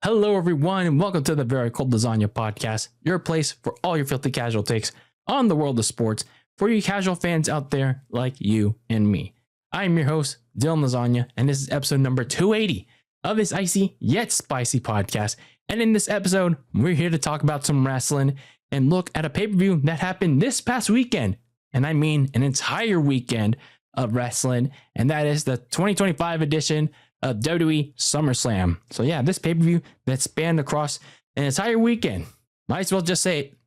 Hello, everyone, and welcome to the Very Cold Lasagna Podcast, your place for all your filthy casual takes on the world of sports for you casual fans out there like you and me. I am your host, Dylan Lasagna, and this is episode number 280 of this icy yet spicy podcast. And in this episode, we're here to talk about some wrestling and look at a pay-per-view that happened this past weekend. And I mean an entire weekend of wrestling, and that is the 2025 edition of WWE SummerSlam. So yeah, this pay-per-view that spanned across an entire weekend. Might as well just say it,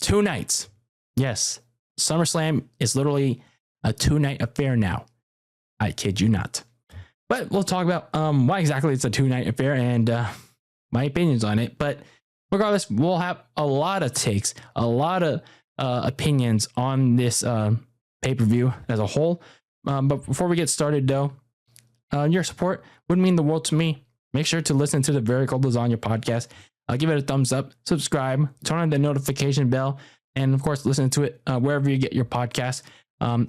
2 nights. Yes, SummerSlam is literally a 2-night affair now. I kid you not. But we'll talk about why exactly it's a 2-night affair and my opinions on it. But regardless, we'll have a lot of takes, a lot of opinions on this pay-per-view as a whole. But before we get started, though, your support would mean the world to me. Make sure to listen to the Very Cold Lasagna Podcast. Give it a thumbs up, subscribe, turn on the notification bell, and of course, listen to it wherever you get your podcast,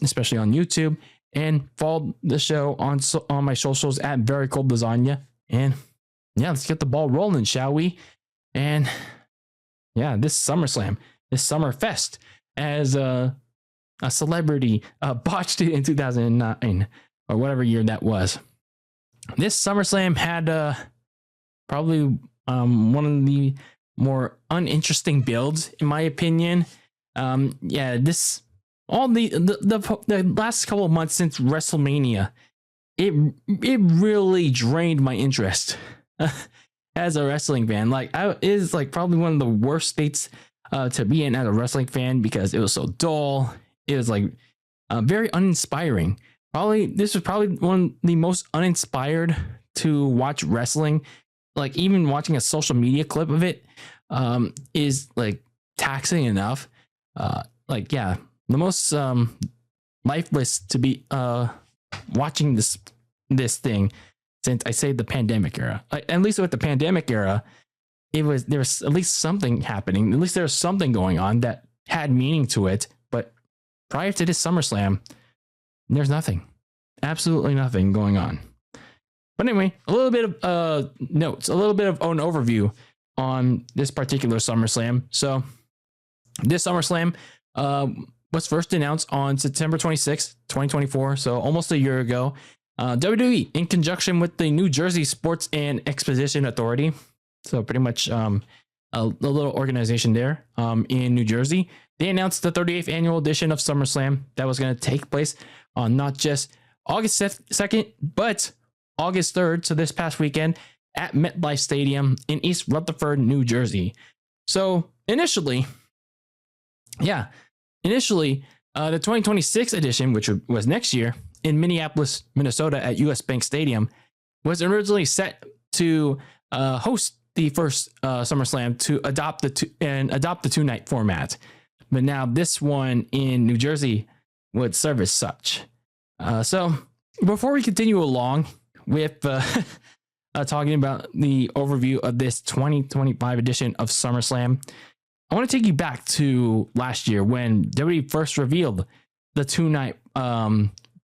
especially on YouTube. And follow the show on my socials at Very Cold Lasagna. And yeah, let's get the ball rolling, shall we? And yeah, this SummerSlam, this Summerfest, as a celebrity botched it in 2009 or whatever year that was. This SummerSlam had probably one of the more uninteresting builds, in my opinion. The last couple of months since WrestleMania, it really drained my interest as a wrestling fan. It is probably one of the worst states to be in as a wrestling fan because it was so dull. It was very uninspiring. This was probably one of the most uninspired to watch wrestling. Even watching a social media clip of it is taxing enough. The most lifeless to be watching this thing since I say the pandemic era. At least with the pandemic era, there was at least something happening. At least there was something going on that had meaning to it. But prior to this SummerSlam, there's nothing. Absolutely nothing going on. But anyway, a little bit of notes, a little bit of an overview on this particular SummerSlam. So this SummerSlam was first announced on September 26th, 2024. So almost a year ago. WWE, in conjunction with the New Jersey Sports and Exposition Authority. So pretty much a little organization there in New Jersey. They announced the 38th annual edition of SummerSlam that was going to take place on not just August 2nd, but August 3rd, so this past weekend, at MetLife Stadium in East Rutherford, New Jersey. So initially, the 2026 edition, which was next year, in Minneapolis, Minnesota at US Bank Stadium, was originally set to host the first SummerSlam to adopt the 2-night format. But now this one in New Jersey would serve as such. So before we continue along with talking about the overview of this 2025 edition of SummerSlam, I want to take you back to last year when WWE first revealed the 2-night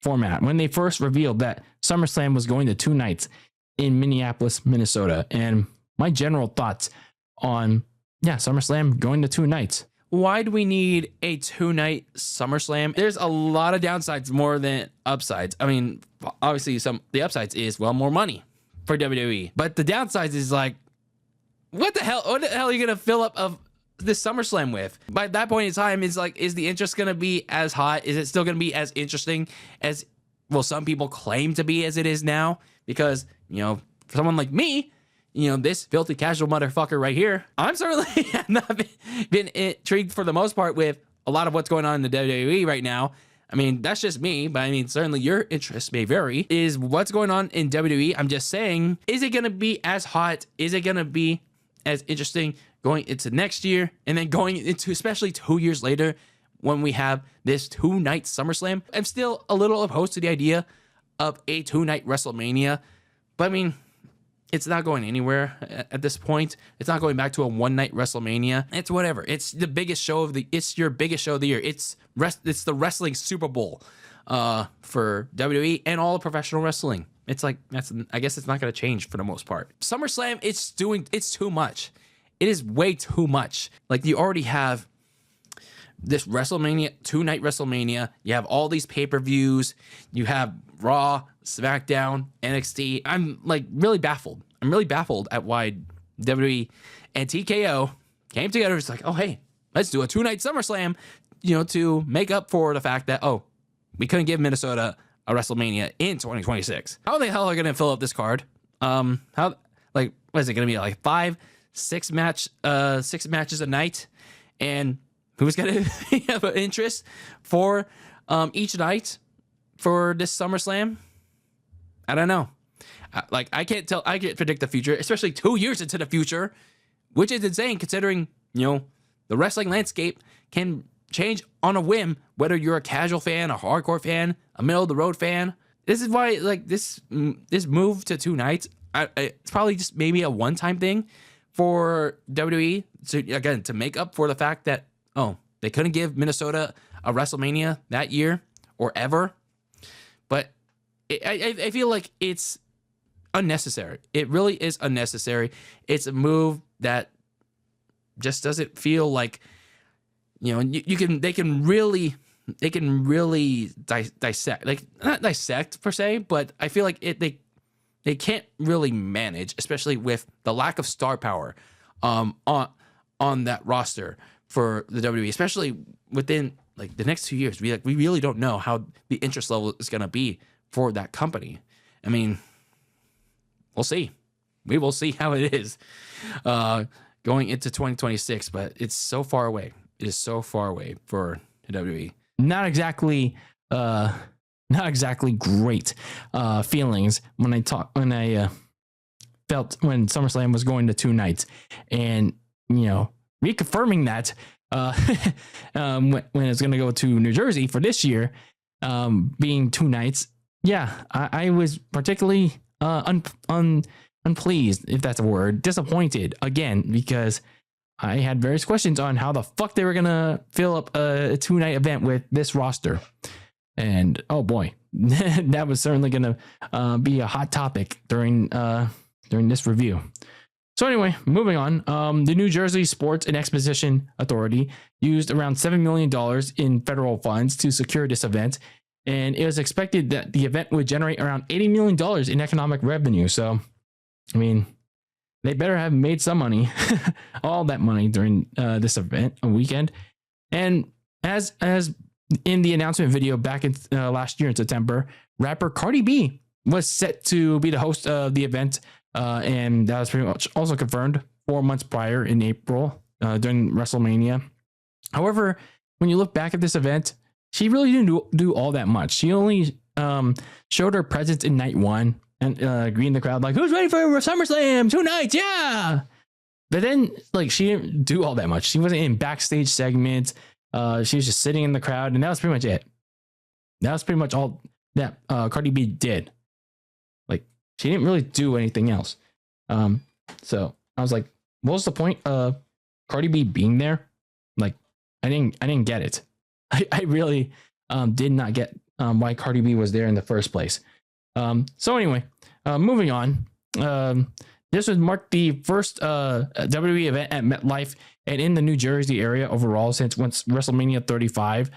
format. When they first revealed that SummerSlam was going to 2 nights in Minneapolis, Minnesota. And my general thoughts on, SummerSlam going to 2 nights. Why do we need a 2-night SummerSlam? There's a lot of downsides more than upsides. I mean, obviously the upsides is, more money for WWE. But the downsides is what the hell are you going to fill up of this SummerSlam with? By that point in time, is the interest going to be as hot? Is it still going to be as interesting as, some people claim to be as it is now? Because, for someone like me, this filthy casual motherfucker right here, I'm certainly have not been intrigued for the most part with a lot of what's going on in the WWE right now. I mean, that's just me, but I mean, certainly your interest may vary. Is what's going on in WWE? I'm just saying, is it going to be as hot? Is it going to be as interesting going into next year? And then going into, especially 2 years later, when we have this 2-night SummerSlam? I'm still a little opposed to the idea of a 2-night WrestleMania, but I mean, it's not going anywhere at this point. It's not going back to a 1-night WrestleMania. It's whatever. It's the biggest show it's your biggest show of the year. It's the wrestling Super Bowl for WWE and all of professional wrestling. it's like I guess it's not going to change for the most part. SummerSlam, it's too much. It is way too much. Like, you already have this WrestleMania, 2-night WrestleMania. You have all these pay-per-views. You have Raw, SmackDown, NXT. I'm like really baffled. I'm really baffled at why WWE and TKO came together. It's like, oh, hey, let's do a 2-night SummerSlam, to make up for the fact that, oh, we couldn't give Minnesota a WrestleMania in 2026. How the hell are they going to fill up this card? What is it going to be, like 6 matches a night? And who's going to have an interest for each night for this SummerSlam? I don't know. I can't predict the future, especially 2 years into the future, which is insane considering, the wrestling landscape can change on a whim, whether you're a casual fan, a hardcore fan, a middle of the road fan. This is why, like, this move to 2 nights, it's probably just maybe a one-time thing for WWE to make up for the fact that, oh, they couldn't give Minnesota a WrestleMania that year or ever. But I feel like it's unnecessary. It really is unnecessary. It's a move that just doesn't feel like, they can really dissect, like, not dissect per se, but I feel like they can't really manage, especially with the lack of star power on that roster for the WWE, especially within like the next 2 years. We really don't know how the interest level is going to be for that company. I mean, we'll see. We will see how it is going into 2026, but it's so far away. It is so far away for the WWE. Not exactly great feelings when I felt when SummerSlam was going to 2 nights, and reconfirming that when it's going to go to New Jersey for this year, being 2 nights. Yeah, I was particularly unpleased, if that's a word, disappointed again, because I had various questions on how the fuck they were going to fill up a 2-night event with this roster. And oh boy, that was certainly going to be a hot topic during this review. So anyway, moving on. The New Jersey Sports and Exposition Authority used around $7 million in federal funds to secure this event. And it was expected that the event would generate around $80 million in economic revenue. So, I mean, they better have made some money, all that money during this event, a weekend. And as in the announcement video back in last year in September, rapper Cardi B was set to be the host of the event. And that was pretty much also confirmed 4 months prior in April during WrestleMania. However, when you look back at this event, she really didn't do all that much. She only showed her presence in night 1 and greeting the crowd like, who's ready for SummerSlam? 2 nights, yeah. But then, like, she didn't do all that much. She wasn't in backstage segments. She was just sitting in the crowd, and that was pretty much it. That was pretty much all that Cardi B did. Like, she didn't really do anything else. So I was like, what was the point of Cardi B being there? Like, I didn't get it. I really did not get why Cardi B was there in the first place. So anyway, moving on. This would mark the first WWE event at MetLife and in the New Jersey area overall since once WrestleMania 35.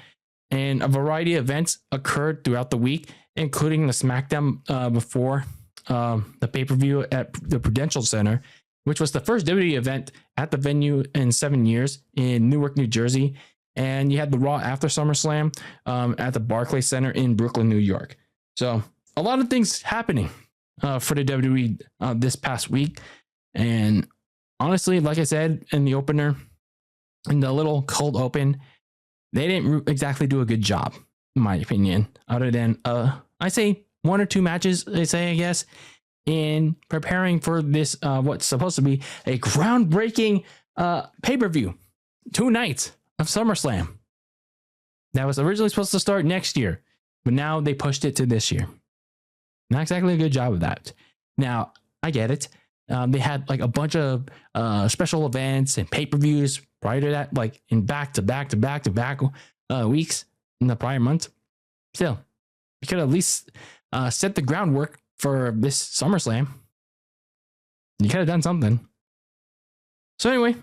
And a variety of events occurred throughout the week, including the SmackDown before the pay-per-view at the Prudential Center, which was the first WWE event at the venue in 7 years in Newark, New Jersey. And you had the Raw after SummerSlam at the Barclays Center in Brooklyn, New York. So a lot of things happening for the WWE this past week. And honestly, like I said in the opener, in the little cold open, they didn't exactly do a good job, in my opinion, other than, I say 1 or 2 matches, they say, I guess, in preparing for this, what's supposed to be a groundbreaking pay-per-view, 2 nights of SummerSlam. That was originally supposed to start next year, but now they pushed it to this year. Not exactly a good job of that. Now, I get it. They had like a bunch of special events and pay-per-views prior to that, like in back-to-back weeks in the prior month. Still, you could at least set the groundwork for this SummerSlam. You could have done something. So anyway,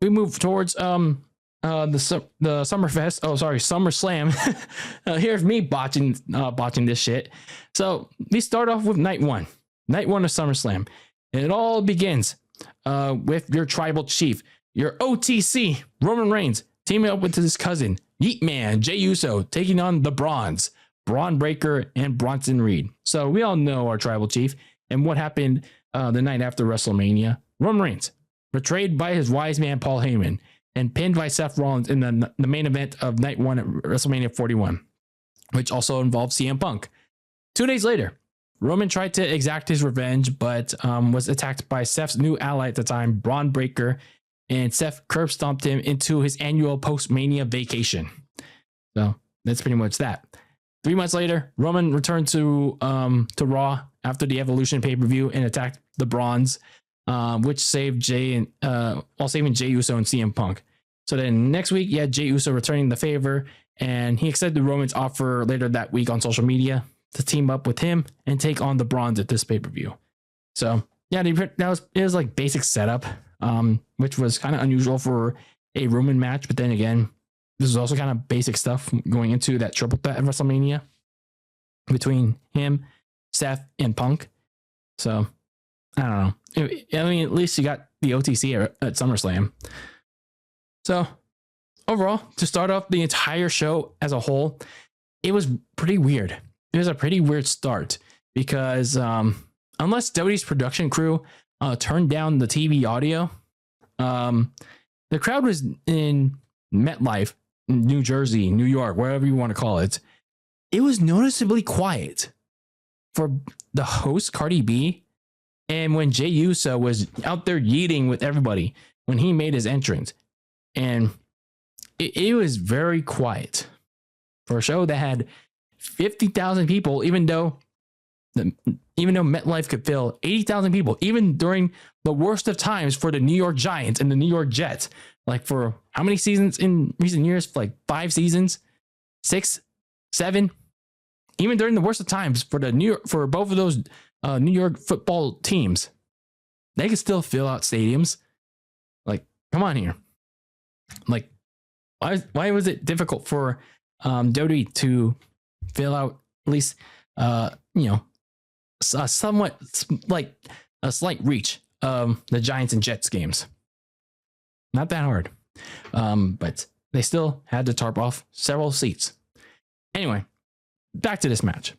we move towards the Summerfest. Oh, sorry, SummerSlam. Here's me botching this shit. So we start off with night one of SummerSlam, and it all begins with your tribal chief, your OTC Roman Reigns, teaming up with his cousin Yeet Man Jey Uso, taking on the Brawns, Braun Breaker and Bronson Reed. So we all know our tribal chief and what happened the night after WrestleMania. Roman Reigns betrayed by his wise man Paul Heyman and pinned by Seth Rollins in the main event of night one at WrestleMania 41, which also involved CM Punk. 2 days later, Roman tried to exact his revenge, but was attacked by Seth's new ally at the time, Braun Breaker, and Seth curb stomped him into his annual post-Mania vacation. So that's pretty much that. 3 months later, Roman returned to Raw after the Evolution pay-per-view and attacked the Brawns, which saved while saving Jey Uso and CM Punk. So then next week, you had Jey Uso returning the favor, and he accepted Roman's offer later that week on social media to team up with him and take on the Brawns at this pay-per-view. So yeah, it was like basic setup, which was kind of unusual for a Roman match. But then again, this is also kind of basic stuff going into that triple threat at WrestleMania between him, Seth, and Punk. So I don't know. I mean, at least you got the OTC at SummerSlam. So overall, to start off the entire show as a whole, it was pretty weird. It was a pretty weird start because unless WWE's production crew turned down the TV audio, the crowd was in MetLife, New Jersey, New York, wherever you want to call it. It was noticeably quiet for the host, Cardi B, and when Jey Uso was out there yeeting with everybody when he made his entrance. And it was very quiet for a show that had 50,000 people, even though MetLife could fill 80,000 people, even during the worst of times for the New York Giants and the New York Jets. Like for how many seasons in recent years? Like 5 seasons, 6, 7. Even during the worst of times for both of those New York football teams, they could still fill out stadiums. Like, come on here. Like, why was it difficult for WWE to fill out at least somewhat like a slight reach of the Giants and Jets games? Not that hard, but they still had to tarp off several seats. Anyway, back to this match.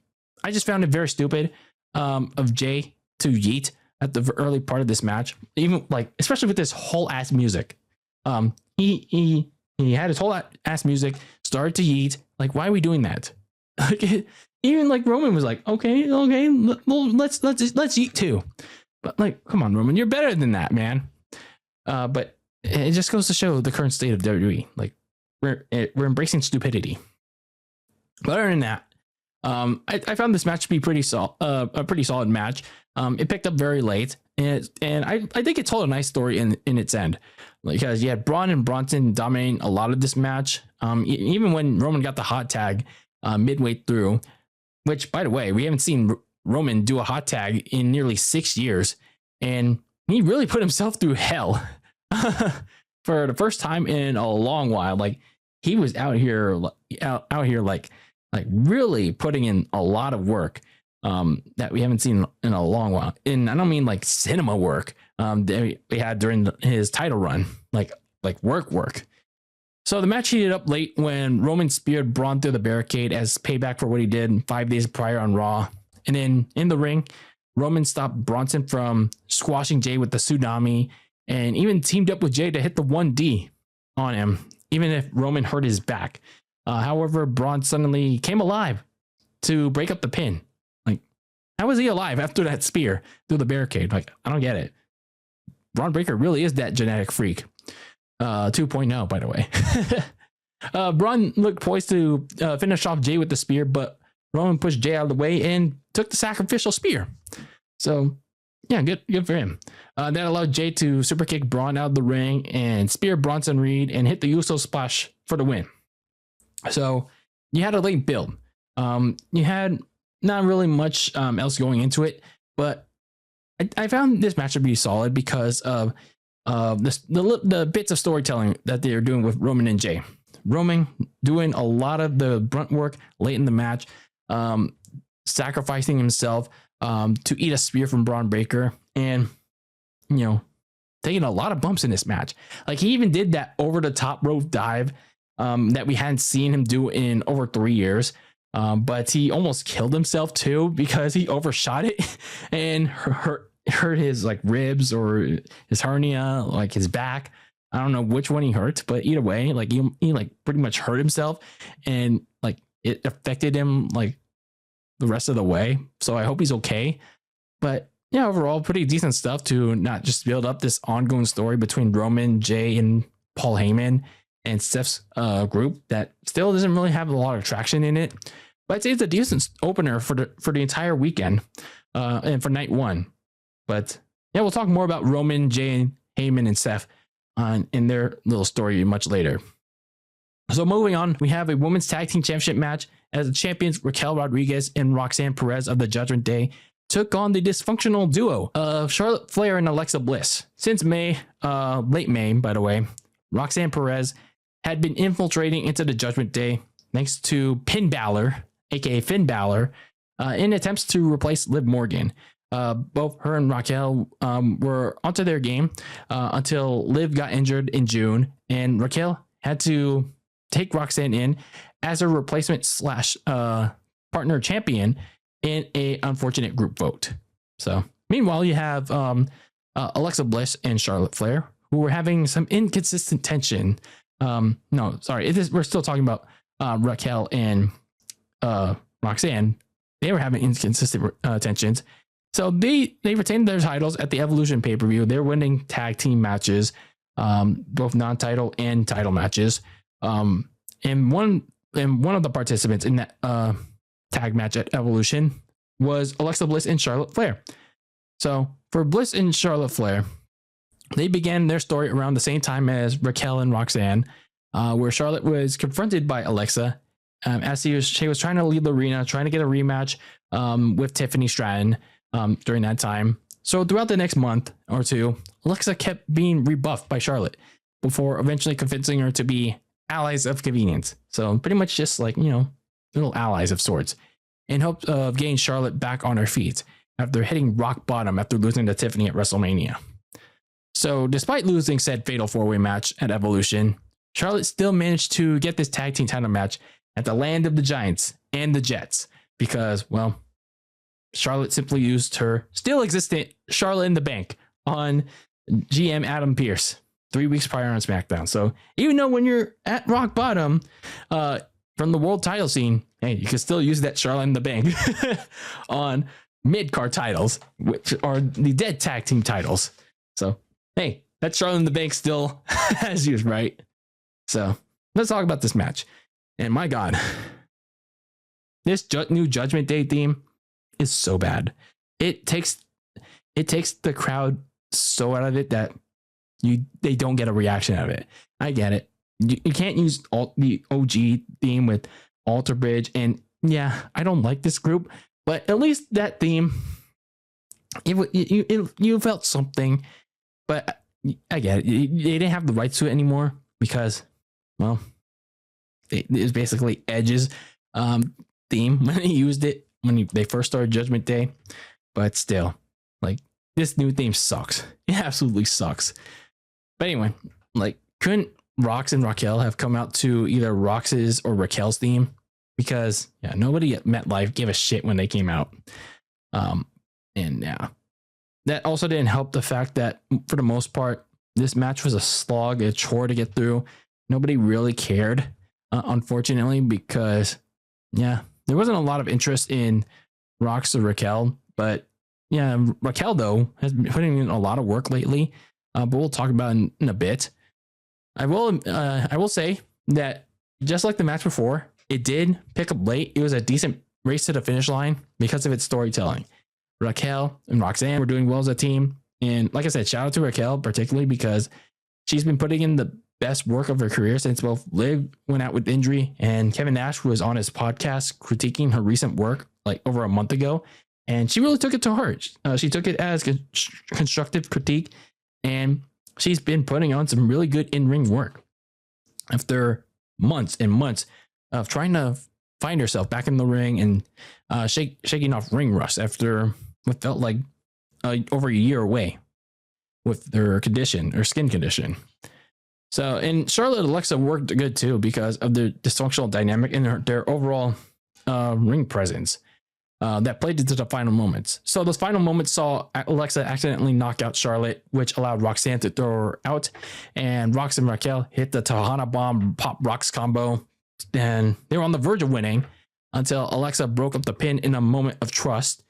I just found it very stupid of Jey to yeet at the early part of this match, even like especially with this whole ass music. He had his whole ass music, started to yeet. Like, why are we doing that? Like, even like Roman was like, okay, well, let's yeet too. But like, come on, Roman, you're better than that, man. But it just goes to show the current state of WWE. Like, we're embracing stupidity. But other than that, I found this match to be a pretty solid match. It picked up very late, and I think it told a nice story in its end, because you had Braun and Bronson dominating a lot of this match. Even when Roman got the hot tag midway through, which, by the way, we haven't seen Roman do a hot tag in nearly 6 years, and he really put himself through hell for the first time in a long while. Like, he was out here like really putting in a lot of work that we haven't seen in a long while. And I don't mean like cinema work that we had during his title run, like work. So the match heated up late when Roman speared Braun through the barricade as payback for what he did 5 days prior on Raw. And then in the ring, Roman stopped Bronson from squashing Jey with the tsunami, and even teamed up with Jey to hit the 1D on him, even if Roman hurt his back. However, Braun suddenly came alive to break up the pin. Like, how was he alive after that spear through the barricade? Like, I don't get it. Braun Breaker really is that genetic freak. 2.0, by the way. Braun looked poised to finish off Jey with the spear, but Roman pushed Jey out of the way and took the sacrificial spear. So, yeah, good for him. That allowed Jey to super kick Braun out of the ring and spear Bronson Reed and hit the Uso splash for the win. So you had a late build. You had not really much else going into it, but I found this match to be solid because of the bits of storytelling that they're doing with Roman and Jay. Roman doing a lot of the brunt work late in the match, sacrificing himself to eat a spear from Braun Breaker, and taking a lot of bumps in this match. Like, he even did that over the top rope dive that we hadn't seen him do in over 3 years. But he almost killed himself too because he overshot it and hurt his like ribs or his hernia, like his back. I don't know which one he hurt, but either way, like he like pretty much hurt himself, and like it affected him like the rest of the way. So I hope he's okay. But yeah, overall, pretty decent stuff to not just build up this ongoing story between Roman, Jay, and Paul Heyman and Steph's group that still doesn't really have a lot of traction in it. But I'd say it's a decent opener for the entire weekend and for night one. But yeah, we'll talk more about Roman, Jay, Heyman, and Steph in their little story much later. So moving on, we have a women's tag team championship match as the champions Raquel Rodriguez and Roxanne Perez of the Judgment Day took on the dysfunctional duo of Charlotte Flair and Alexa Bliss. Since May, late May, by the way, Roxanne Perez had been infiltrating into the Judgment Day thanks to Finn Balor, aka Finn Balor, in attempts to replace Liv Morgan. Both her and Raquel were onto their game until Liv got injured in June, and Raquel had to take Roxanne in as her replacement / partner champion in a unfortunate group vote. So meanwhile, you have Alexa Bliss and Charlotte Flair, who were having some inconsistent tension. No, sorry, we're still talking about Raquel and Roxanne. They were having inconsistent tensions. So they retained their titles at the Evolution pay-per-view. They're winning tag team matches, both non-title and title matches. And one of the participants in that tag match at Evolution was Alexa Bliss and Charlotte Flair. So for Bliss and Charlotte Flair, they began their story around the same time as Raquel and Roxanne, where Charlotte was confronted by Alexa as she was trying to leave the arena, trying to get a rematch with Tiffany Stratton during that time. So throughout the next month or two, Alexa kept being rebuffed by Charlotte before eventually convincing her to be allies of convenience. So pretty much just like, little allies of sorts, in hopes of getting Charlotte back on her feet after hitting rock bottom after losing to Tiffany at WrestleMania. So despite losing said fatal 4-way match at Evolution, Charlotte still managed to get this tag team title match at the Land of the Giants and the Jets because, well, Charlotte simply used her still existent Charlotte in the Bank on GM Adam Pearce 3 weeks prior on SmackDown. So even though when you're at rock bottom from the world title scene, hey, you can still use that Charlotte in the Bank on mid-card titles, which are the dead tag team titles. So, hey, that Charlotte in the Bank still has used, right? So let's talk about this match. And my God, this new Judgment Day theme is so bad. It takes the crowd so out of it that they don't get a reaction out of it. I get it. You can't use the OG theme with Alter Bridge, and yeah, I don't like this group, but at least that theme, you felt something. But I get it. They didn't have the rights to it anymore because, well, it was basically Edge's theme when he used it when they first started Judgment Day. But still, like, this new theme sucks. It absolutely sucks. But anyway, like, couldn't Rox and Raquel have come out to either Rox's or Raquel's theme? Because yeah, nobody at MetLife gave a shit when they came out. And yeah, that also didn't help the fact that for the most part, this match was a slog, a chore to get through. Nobody really cared, unfortunately, because yeah, there wasn't a lot of interest in Rox or Raquel. But yeah, Raquel though has been putting in a lot of work lately. But we'll talk about it in a bit. I will say that just like the match before, it did pick up late. It was a decent race to the finish line because of its storytelling. Raquel and Roxanne were doing well as a team. And like I said, shout out to Raquel, particularly because she's been putting in the best work of her career since both Liv went out with injury and Kevin Nash was on his podcast critiquing her recent work like over a month ago. And she really took it to heart. She took it as constructive critique, and she's been putting on some really good in-ring work after months and months of trying to find herself back in the ring and shaking off ring rust after what felt like over a year away with their skin condition. So, and Charlotte and Alexa worked good too because of their dysfunctional dynamic and their overall ring presence that played into the final moments. So those final moments saw Alexa accidentally knock out Charlotte, which allowed Roxanne to throw her out, and Rox and Raquel hit the Tejana Bomb Pop Rocks combo, and they were on the verge of winning until Alexa broke up the pin in a moment of trust.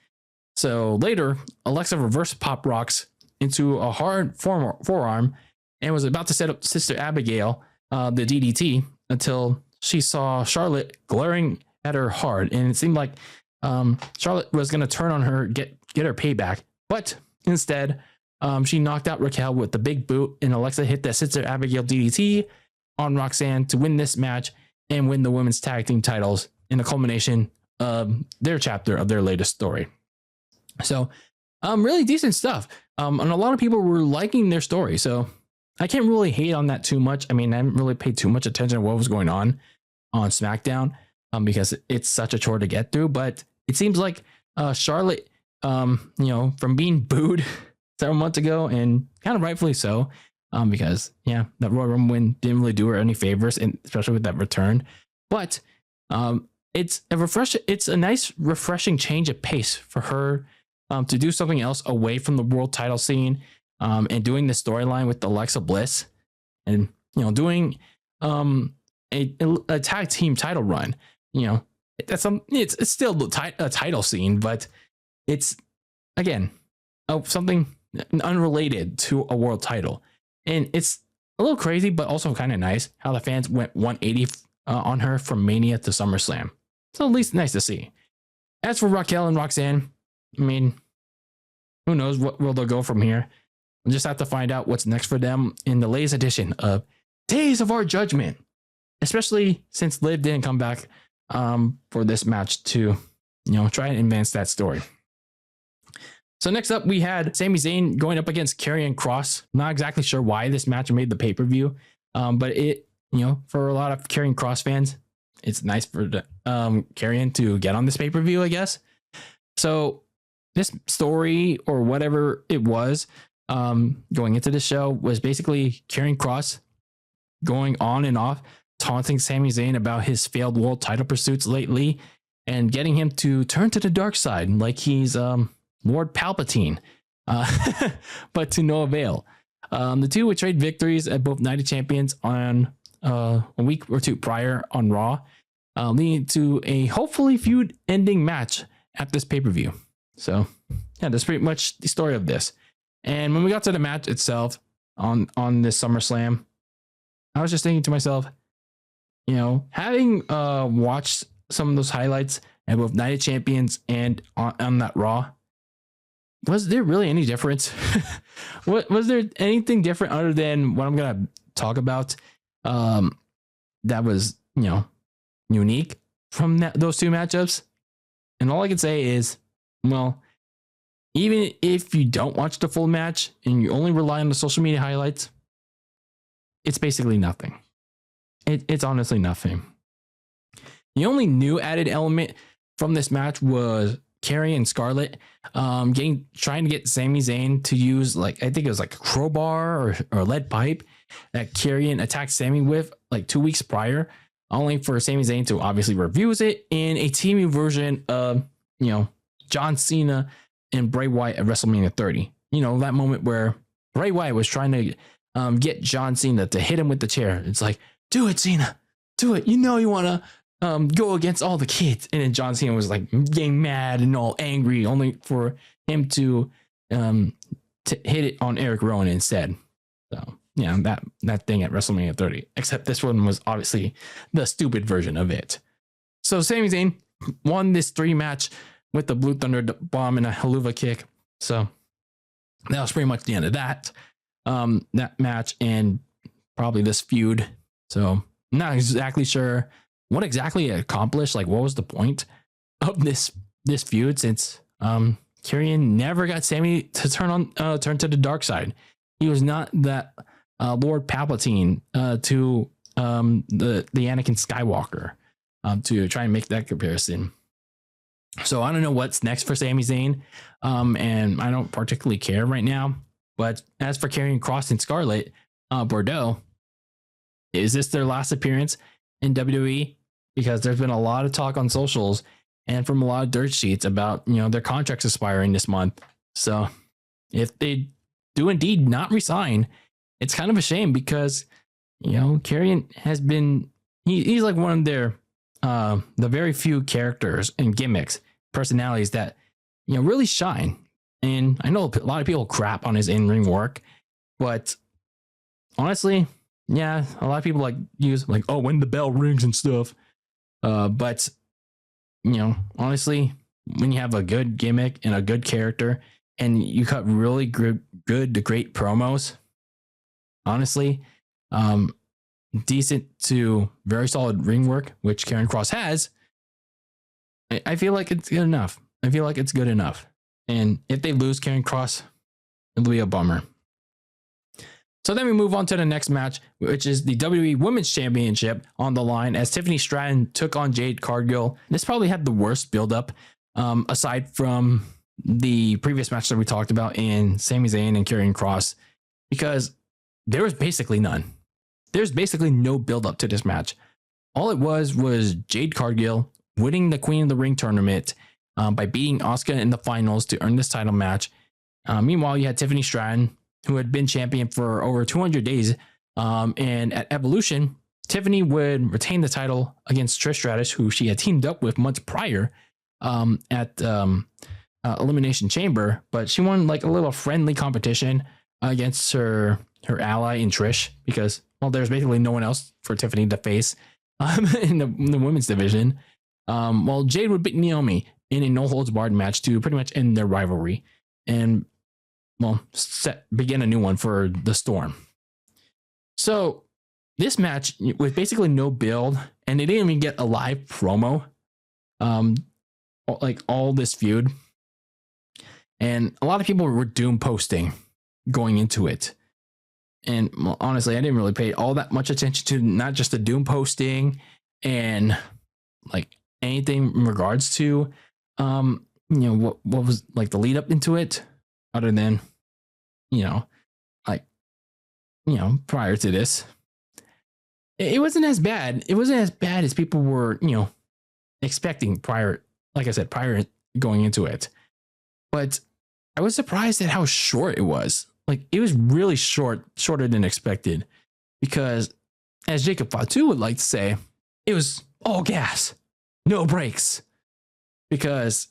So later, Alexa reversed Pop Rocks into a hard forearm and was about to set up Sister Abigail, the DDT, until she saw Charlotte glaring at her hard, and it seemed like Charlotte was going to turn on her, get her payback, but instead, she knocked out Raquel with the big boot, and Alexa hit that Sister Abigail DDT on Roxanne to win this match and win the women's tag team titles in a culmination of their chapter of their latest story. So, really decent stuff. And a lot of people were liking their story, so I can't really hate on that too much. I mean, I didn't really pay too much attention to what was going on SmackDown because it's such a chore to get through, but it seems like Charlotte, from being booed several months ago, and kind of rightfully so, because that Royal Rumble win didn't really do her any favors, and especially with that return. But it's a nice, refreshing change of pace for her to do something else away from the world title scene, and doing the storyline with Alexa Bliss, and doing a tag team title run. It's still a title scene, but it's again something unrelated to a world title, and it's a little crazy, but also kind of nice how the fans went 180 on her from Mania to SummerSlam. So at least nice to see. As for Raquel and Roxanne, I mean, who knows where they'll go from here? We'll just have to find out what's next for them in the latest edition of Days of Our Judgment, especially since Liv didn't come back for this match to, try and advance that story. So next up, we had Sami Zayn going up against Karrion Kross. Not exactly sure why this match made the pay-per-view, but it, for a lot of Karrion Kross fans, it's nice for Karrion to get on this pay-per-view, I guess. So this story, or whatever it was, going into the show, was basically Karrion Kross going on and off, taunting Sami Zayn about his failed world title pursuits lately, and getting him to turn to the dark side like he's Lord Palpatine, but to no avail. The two would trade victories at both Night of Champions on a week or two prior on Raw, leading to a hopefully feud-ending match at this pay-per-view. So, that's pretty much the story of this. And when we got to the match itself on this SummerSlam, I was just thinking to myself, having watched some of those highlights at both Night of Champions and on that Raw, was there really any difference? Was there anything different other than what I'm going to talk about that was, unique from those two matchups? And all I can say is, well, even if you don't watch the full match and you only rely on the social media highlights, it's basically nothing. It's honestly nothing. The only new added element from this match was Carrie and Scarlett trying to get Sami Zayn to use, I think it was a crowbar or a lead pipe that Karrion attacked Sami with 2 weeks prior, only for Sami Zayn to obviously refuse it in a TV version of, John Cena and Bray Wyatt at WrestleMania 30. That moment where Bray Wyatt was trying to get John Cena to hit him with the chair. It's like, do it, Cena, do it. You want to go against all the kids. And then John Cena was getting mad and all angry, only for him to hit it on Eric Rowan instead. So that thing at WrestleMania 30, except this one was obviously the stupid version of it. So Sami Zayn won this 3-match with the Blue Thunder Bomb and a Haluva kick. So that was pretty much the end of that match. And probably this feud. So I'm not exactly sure what exactly it accomplished. Like, what was the point of this feud, since Karrion never got Sami to turn to the dark side. He was not that Lord Palpatine to the Anakin Skywalker, to try and make that comparison. So I don't know what's next for Sami Zayn, and I don't particularly care right now. But as for Karrion Kross and Scarlett Bordeaux, is this their last appearance in WWE? Because there's been a lot of talk on socials and from a lot of dirt sheets about, their contracts expiring this month. So if they do indeed not resign, it's kind of a shame, because, Karrion has been, he's like one of their, the very few characters and gimmicks, personalities that, really shine. And I know a lot of people crap on his in-ring work, but honestly, yeah, a lot of people use when the bell rings and stuff. But honestly, when you have a good gimmick and a good character and you cut really good to great promos, honestly, decent to very solid ring work, which Karrion Kross has, I feel like it's good enough. And if they lose Karrion Kross, it'll be a bummer. So then we move on to the next match, which is the WWE Women's Championship on the line as Tiffany Stratton took on Jade Cargill. This probably had the worst buildup, aside from the previous match that we talked about in Sami Zayn and Karrion Kross, because there was basically none. There's basically no buildup to this match. All it was Jade Cargill winning the Queen of the Ring tournament by beating Asuka in the finals to earn this title match. Meanwhile, you had Tiffany Stratton, who had been champion for over 200 days. And at Evolution, Tiffany would retain the title against Trish Stratus, who she had teamed up with months prior at Elimination Chamber. But she won a little friendly competition against her ally in Trish, because, there's basically no one else for Tiffany to face in the women's division. While Jade would beat Naomi in a no-holds-barred match to pretty much end their rivalry. And begin a new one for the Storm. So this match with basically no build, and they didn't even get a live promo, all this feud. And a lot of people were doom posting going into it. And honestly, I didn't really pay all that much attention to not just the doom posting and anything in regards to, what was the lead up into it, other than, prior to this, it wasn't as bad. It wasn't as bad as people were, expecting prior going into it. But I was surprised at how short it was. It was really shorter than expected, because as Jacob Fatu would like to say, it was all gas, no brakes, because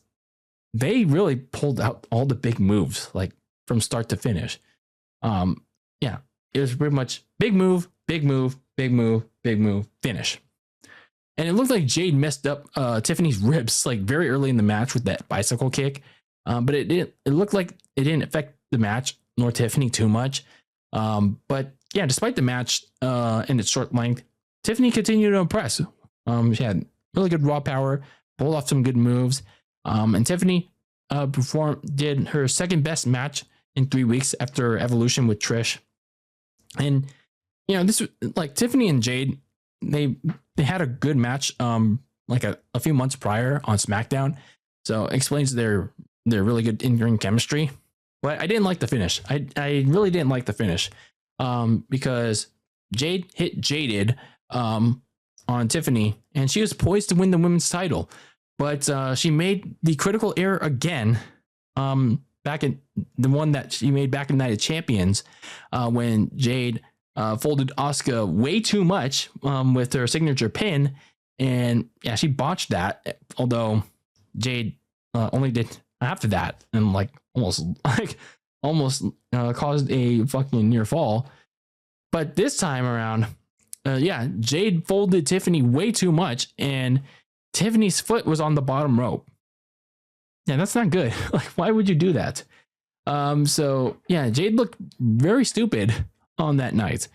they really pulled out all the big moves, from start to finish. It was pretty much big move, finish. And it looked like Jade messed up Tiffany's ribs very early in the match with that bicycle kick. But it looked like it didn't affect the match nor Tiffany too much. But yeah, despite the match and its short length, Tiffany continued to impress. She had really good raw power, pulled off some good moves. And Tiffany did her second best match in 3 weeks after Evolution with Trish. And this Tiffany and Jade, they had a good match a few months prior on SmackDown, so it explains their really good in-ring chemistry. But I didn't like the finish. I really didn't like the finish, because Jade hit Jaded on Tiffany, and she was poised to win the women's title, but she made the critical error again, back in the one that she made back in Night of Champions, when Jade folded Asuka way too much with her signature pin, and yeah, she botched that. Although Jade only did half of that, and almost caused a fucking near fall. But this time around, Jade folded Tiffany way too much, and Tiffany's foot was on the bottom rope. Yeah, that's not good. Why would you do that? So yeah, Jade looked very stupid on that night.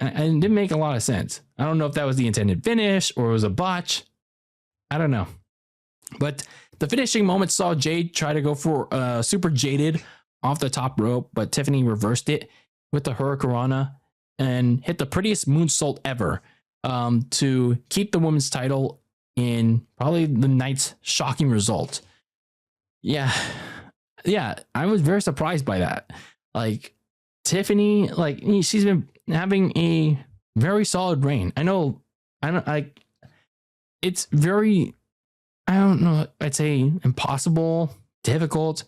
And it didn't make a lot of sense. I don't know if that was the intended finish or it was a botch. I don't know. But the finishing moment saw Jade try to go for super jaded off the top rope, but Tiffany reversed it with the Hurricanrana and hit the prettiest moonsault ever to keep the women's title in probably the night's shocking result. Yeah, I was very surprised by that. Like Tiffany, like she's been having a very solid reign. I don't it's very, I don't know, I'd say impossible, difficult.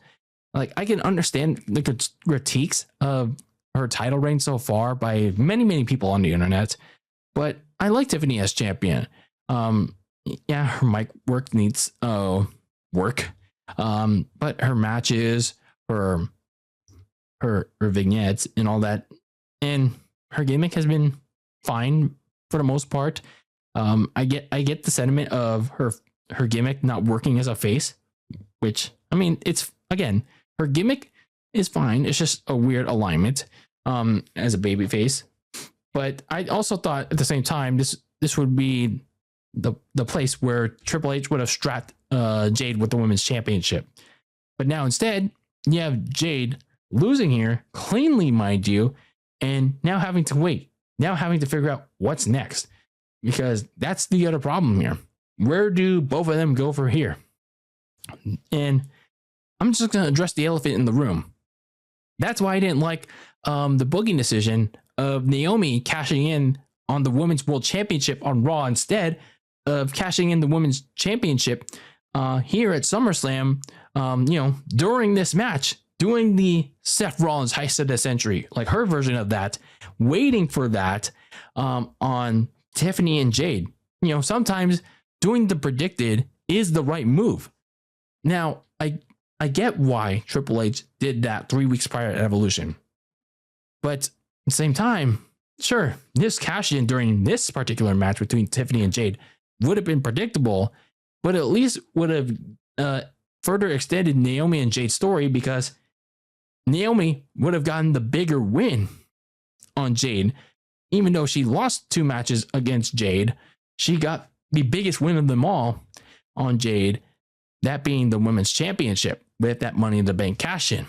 Like I can understand the critiques of her title reign so far by many people on the internet, but I like Tiffany as champion. Yeah, her mic work needs work. But her matches, her vignettes and all that, and her gimmick has been fine for the most part. I get the sentiment of her gimmick not working as a face, which I mean, it's again, her gimmick is fine. It's just a weird alignment as a baby face. But I also thought at the same time this would be the place where Triple H would have strapped Jade with the women's championship. But now instead, you have Jade losing here cleanly, mind you, and now having to wait, now having to figure out what's next, because that's the other problem here. Where do both of them go from here? And I'm just going to address the elephant in the room. That's why I didn't like the booking decision of Naomi cashing in on the Women's World Championship on Raw instead of cashing in the Women's Championship here at SummerSlam, during this match, doing the Seth Rollins Heist of the Century, like her version of that, waiting for that on Tiffany and Jade. Sometimes doing the predicted is the right move. Now, I get why Triple H did that 3 weeks prior to Evolution. But at the same time, sure, this cash in during this particular match between Tiffany and Jade would have been predictable, but at least would have further extended Naomi and Jade's story, because Naomi would have gotten the bigger win on Jade. Even though she lost 2 matches against Jade, she got the biggest win of them all on Jade, that being the Women's Championship with that Money in the Bank cash in.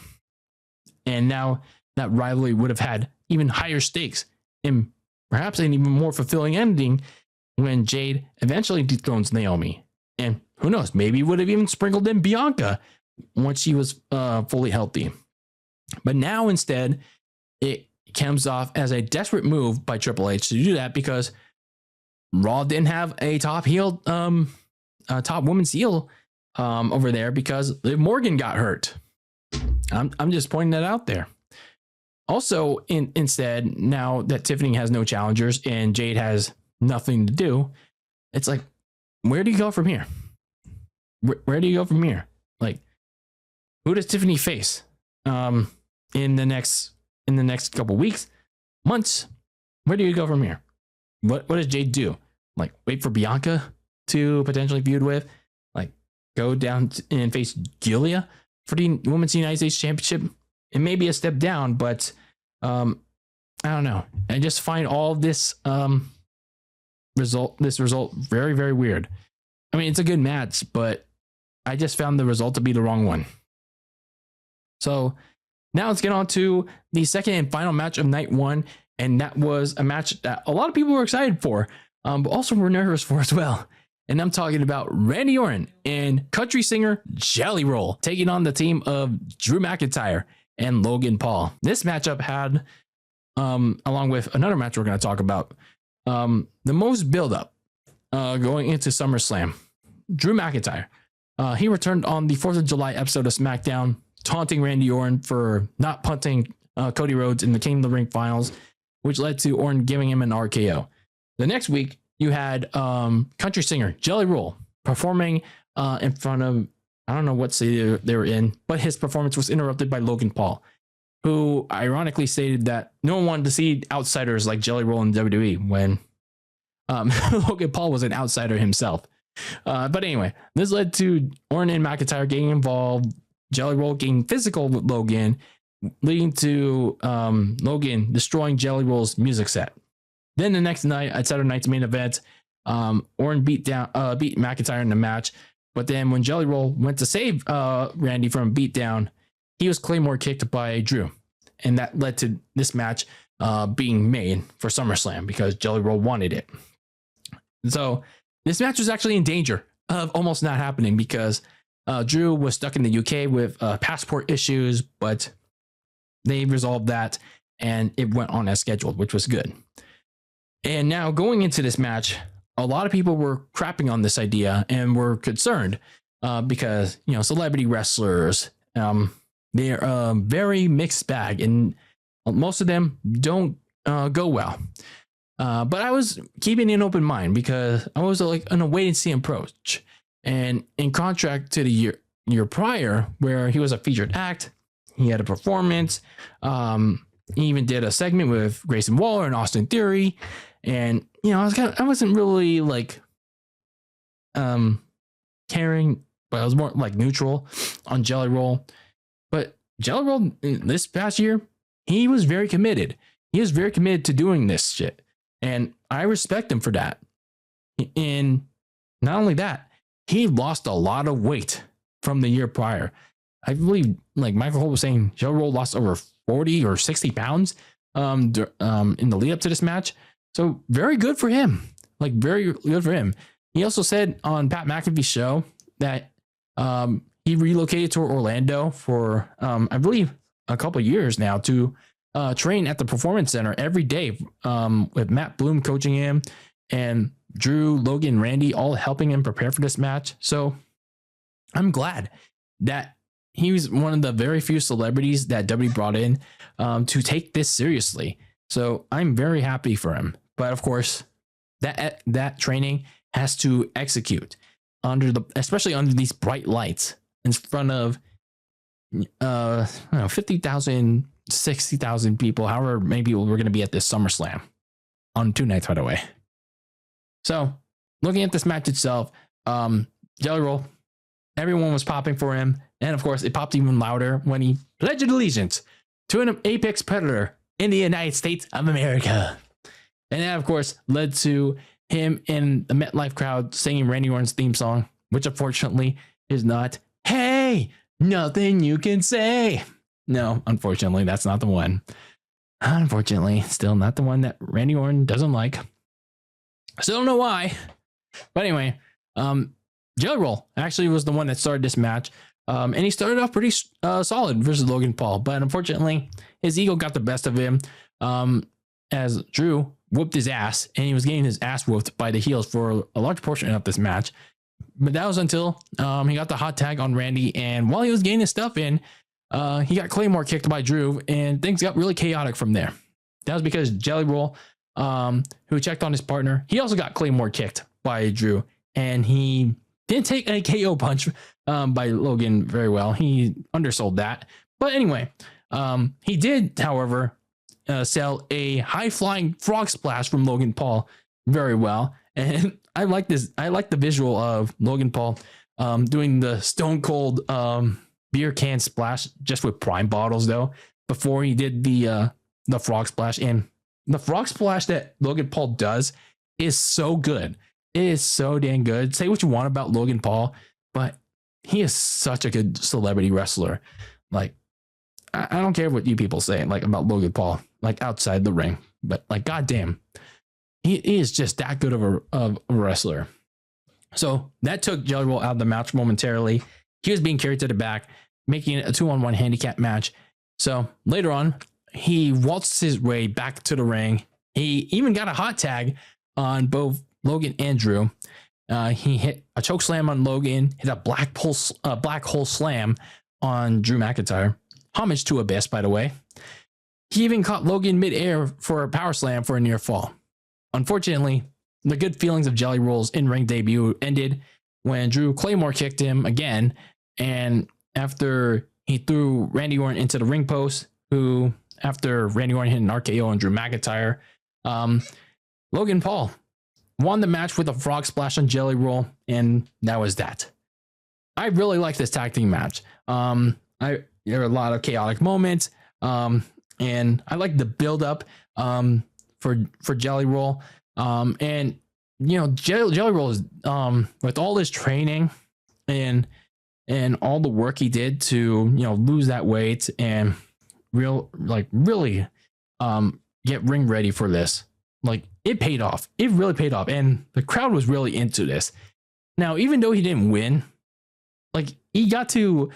And now that rivalry would have had even higher stakes and perhaps an even more fulfilling ending when Jade eventually dethrones Naomi. And who knows, maybe would have even sprinkled in Bianca once she was fully healthy. But now instead, it comes off as a desperate move by Triple H to do that because Raw didn't have a top women's heel over there because Liv Morgan got hurt. I'm just pointing that out there. Also, instead, now that Tiffany has no challengers and Jade has nothing to do, it's like, where do you go from here? Where do you go from here? Like, who does Tiffany face in the next couple weeks, months? Where do you go from here? What does Jade do? Like, wait for Bianca to potentially feud with? Like, go down and face Giulia for the Women's United States Championship? It may be a step down, but I don't know. I just find all this result very, very weird. I mean, it's a good match, but I just found the result to be the wrong one. So now let's get on to the second and final match of night 1. And that was a match that a lot of people were excited for, but also were nervous for as well. And I'm talking about Randy Orton and country singer Jelly Roll taking on the team of Drew McIntyre and Logan Paul. This matchup had, along with another match we're going to talk about, the most buildup going into SummerSlam. Drew McIntyre. He returned on the 4th of July episode of SmackDown, taunting Randy Orton for not punting Cody Rhodes in the King of the Ring finals, which led to Orton giving him an RKO. The next week, you had country singer Jelly Roll performing in front of, I don't know what city they were in, but his performance was interrupted by Logan Paul, who ironically stated that no one wanted to see outsiders like Jelly Roll in WWE when Logan Paul was an outsider himself. But anyway, this led to Orton and McIntyre getting involved, Jelly Roll getting physical with Logan, leading to Logan destroying Jelly Roll's music set. Then the next night at Saturday night's main event, Orton beat McIntyre in the match. But then when Jelly Roll went to save Randy from a beatdown, he was Claymore kicked by Drew. And that led to this match being made for SummerSlam because Jelly Roll wanted it. So this match was actually in danger of almost not happening because Drew was stuck in the UK with passport issues, but they resolved that and it went on as scheduled, which was good. And now going into this match, a lot of people were crapping on this idea and were concerned because, celebrity wrestlers, they're a very mixed bag and most of them don't go well. But I was keeping an open mind because I was like on a wait and see approach. And in contrast to the year prior, where he was a featured act, he had a performance. He even did a segment with Grayson Waller and Austin Theory. And, I wasn't really like caring, but I was more like neutral on Jelly Roll. But Jelly Roll this past year, he was very committed. He was very committed to doing this shit. And I respect him for that. And not only that, he lost a lot of weight from the year prior. I believe, like Michael Cole was saying, Jelly Roll lost over 40 or 60 pounds in the lead up to this match. So very good for him. Like very good for him. He also said on Pat McAfee's show that he relocated to Orlando for, I believe, a couple of years now to train at the Performance Center every day with Matt Bloom coaching him and Drew, Logan, Randy all helping him prepare for this match. So I'm glad that he was one of the very few celebrities that WWE brought in to take this seriously. So I'm very happy for him. But of course, that training has to execute especially under these bright lights in front of 50,000, 60,000 people, however many people were going to be at this SummerSlam on 2 nights, by the way. So looking at this match itself, Jelly Roll, everyone was popping for him. And of course, it popped even louder when he pledged allegiance to an apex predator in the United States of America. And that, of course, led to him in the MetLife crowd singing Randy Orton's theme song, which unfortunately is not, "Hey, nothing you can say." No, unfortunately, that's not the one. Unfortunately, still not the one that Randy Orton doesn't like. Still don't know why. But anyway, Jelly Roll actually was the one that started this match. And he started off pretty solid versus Logan Paul. But unfortunately, his ego got the best of him as Drew whooped his ass. And he was getting his ass whooped by the heels for a large portion of this match. But that was until he got the hot tag on Randy. And while he was getting his stuff in, he got Claymore kicked by Drew. And things got really chaotic from there. That was because Jelly Roll, who checked on his partner, he also got Claymore kicked by Drew. And he didn't take a KO punch by Logan very well. He undersold that. But anyway, he did, however, sell a high-flying frog splash from Logan Paul very well. And I like this. I like the visual of Logan Paul doing the Stone Cold beer can splash just with Prime bottles, though, before he did the frog splash. And the frog splash that Logan Paul does is so good. It is so dang good. Say what you want about Logan Paul, but he is such a good celebrity wrestler. Like, I don't care what you people say like about Logan Paul, like outside the ring, but like, goddamn, he is just that good of a wrestler. So that took Jelly Roll out of the match momentarily. He was being carried to the back, making it a 2-on-1 handicap match. So later on, he waltzed his way back to the ring. He even got a hot tag on both Logan and Drew. He hit a choke slam on Logan, hit a black hole slam on Drew McIntyre. Homage to Abyss, by the way. He even caught Logan midair for a power slam for a near fall. Unfortunately, the good feelings of Jelly Roll's in-ring debut ended when Drew Claymore kicked him again, and after he threw Randy Orton into the ring post, who, after Randy Orton hit an RKO on Drew McIntyre, Logan Paul won the match with a frog splash on Jelly Roll, and that was that. I really like this tag team match. There were a lot of chaotic moments. And I like the build up for Jelly Roll. And Jelly Roll is with all his training and all the work he did to lose that weight and really get ring ready for this. Like, it paid off. It really paid off, and the crowd was really into this. Now, even though he didn't win, like, he got to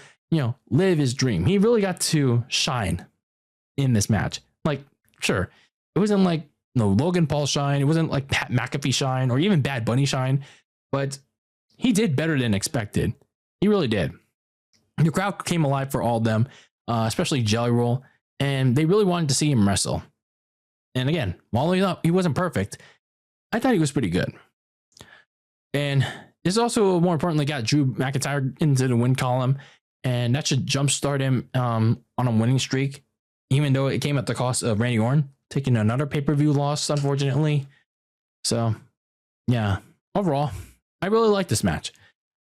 live his dream. He really got to shine in this match. Like, sure, it wasn't like Logan Paul shine. It wasn't like Pat McAfee shine or even Bad Bunny shine, but he did better than expected. He really did. The crowd came alive for all of them, especially Jelly Roll, and they really wanted to see him wrestle. And again, while he wasn't perfect, I thought he was pretty good. And this also, more importantly, got Drew McIntyre into the win column, and that should jumpstart him on a winning streak, even though it came at the cost of Randy Orton taking another pay-per-view loss, unfortunately. So, yeah, overall, I really like this match.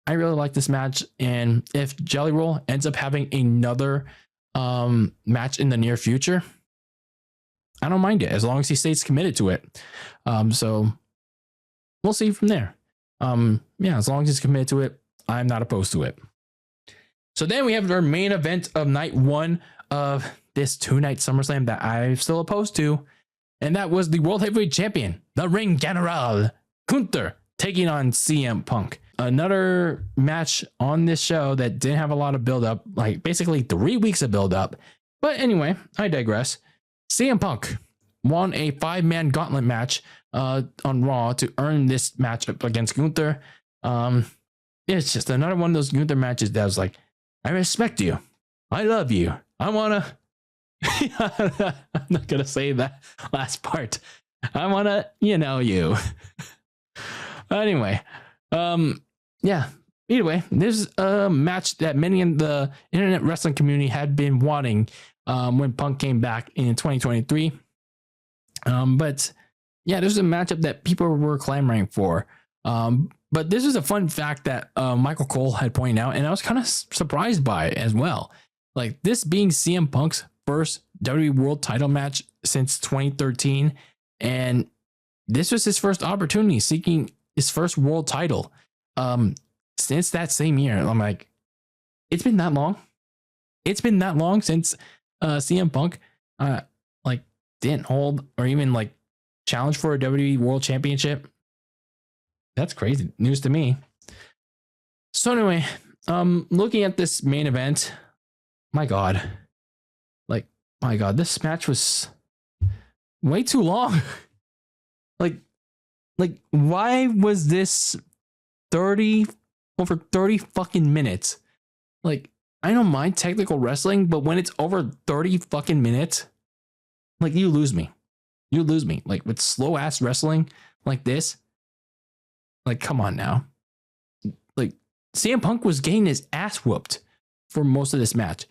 And if Jelly Roll ends up having another match in the near future, I don't mind it as long as he stays committed to it. So we'll see from there. As long as he's committed to it, I'm not opposed to it. So then we have our main event of night one of this 2-night SummerSlam that I'm still opposed to. And that was the World Heavyweight Champion, the Ring General, Gunther, taking on CM Punk. Another match on this show that didn't have a lot of build up, like basically 3 weeks of build up. But anyway, I digress. CM Punk won a 5-man gauntlet match on Raw to earn this matchup against Gunther. It's just another one of those Gunther matches that was like, I respect you. I love you. I want to... I'm not going to say that last part. I want to, you. Anyway, either way, this is a match that many in the internet wrestling community had been wanting when Punk came back in 2023. But yeah, this is a matchup that people were clamoring for. But this is a fun fact that Michael Cole had pointed out, and I was kind of surprised by it as well. Like, this being CM Punk's first WWE World title match since 2013, and this was his first opportunity seeking his first world title since that same year. I'm like, it's been that long. It's been that long since CM Punk didn't hold or even challenge for a WWE World Championship. That's crazy news to me. So anyway, looking at this main event, my God, this match was way too long. Why was this over 30 fucking minutes? I don't mind technical wrestling, but when it's over 30 fucking minutes, you lose me. You lose me. With slow ass wrestling like this, come on now. CM Punk was getting his ass whooped for most of this match.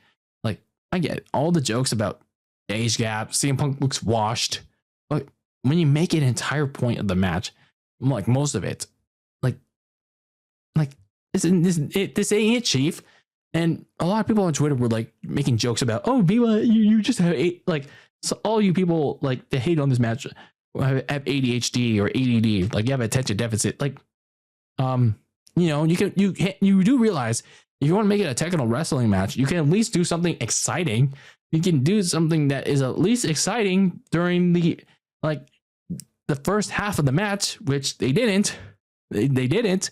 I get all the jokes about age gap. CM Punk looks washed. But when you make an entire point of the match, most of it, this ain't it, Chief. And a lot of people on Twitter were making jokes about, oh, Viva, you just have so all you people that hate on this match have ADHD or ADD, you have attention deficit. You do realize if you want to make it a technical wrestling match, you can at least do something exciting. You can do something that is at least exciting during the first half of the match, which they didn't. They didn't.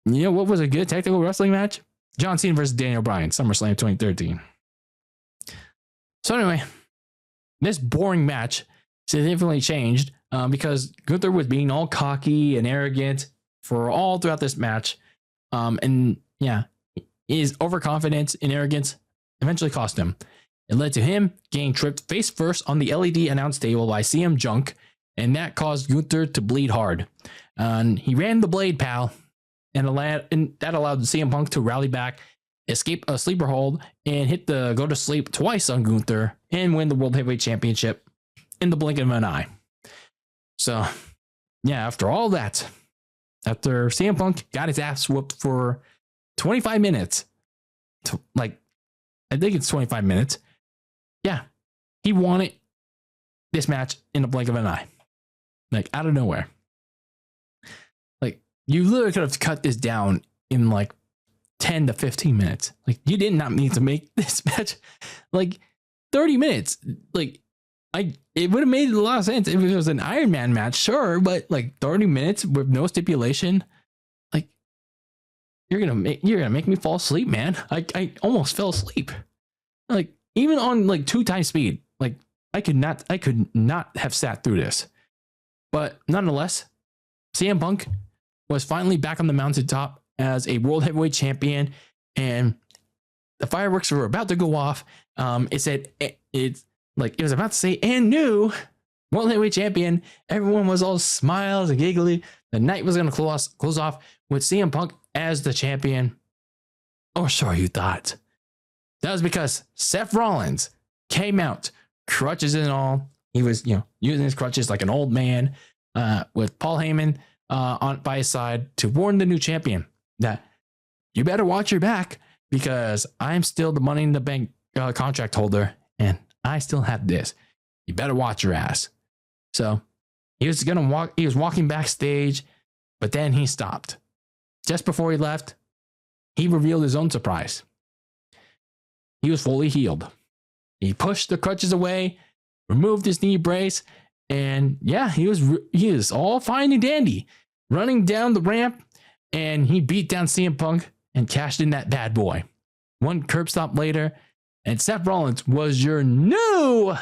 What was a good technical wrestling match? John Cena versus Daniel Bryan, SummerSlam 2013. So anyway, this boring match significantly changed because Gunther was being all cocky and arrogant for all throughout this match. His overconfidence and arrogance eventually cost him. It led to him getting tripped face first on the LED announce table by CM Junk, and that caused Gunther to bleed hard. And he ran the blade, pal, and that allowed CM Punk to rally back, escape a sleeper hold, and hit the go to sleep twice on Gunther and win the World Heavyweight Championship in the blink of an eye. So, after all that, after CM Punk got his ass whooped for 25 minutes, I think it's 25 minutes, yeah, he wanted this match in a blink of an eye, like out of nowhere. Like you literally could have cut this down in like 10 to 15 minutes. Like you did not need to make this match like 30 minutes. Like it would have made a lot of sense if it was an Iron Man match, sure, but like 30 minutes with no stipulation, like you're gonna make me fall asleep, man. I almost fell asleep. Like even on like 2x speed, like I could not have sat through this. But nonetheless, CM Punk was finally back on the mountaintop as a World Heavyweight Champion, and the fireworks were about to go off. It said it was about to say, and new World Heavyweight Champion. Everyone was all smiles and giggly. The night was going to close off with CM Punk as the champion. Or so you thought. That was because Seth Rollins came out, crutches and all. He was, using his crutches like an old man, with Paul Heyman by his side to warn the new champion that you better watch your back because I'm still the Money in the Bank contract holder and I still have this. You better watch your ass. So he was walking backstage, but then he stopped. Just before he left, he revealed his own surprise. He was fully healed. He pushed the crutches away, removed his knee brace, and yeah, he is all fine and dandy, running down the ramp, and he beat down CM Punk and cashed in that bad boy. One curb stop later, and Seth Rollins was your new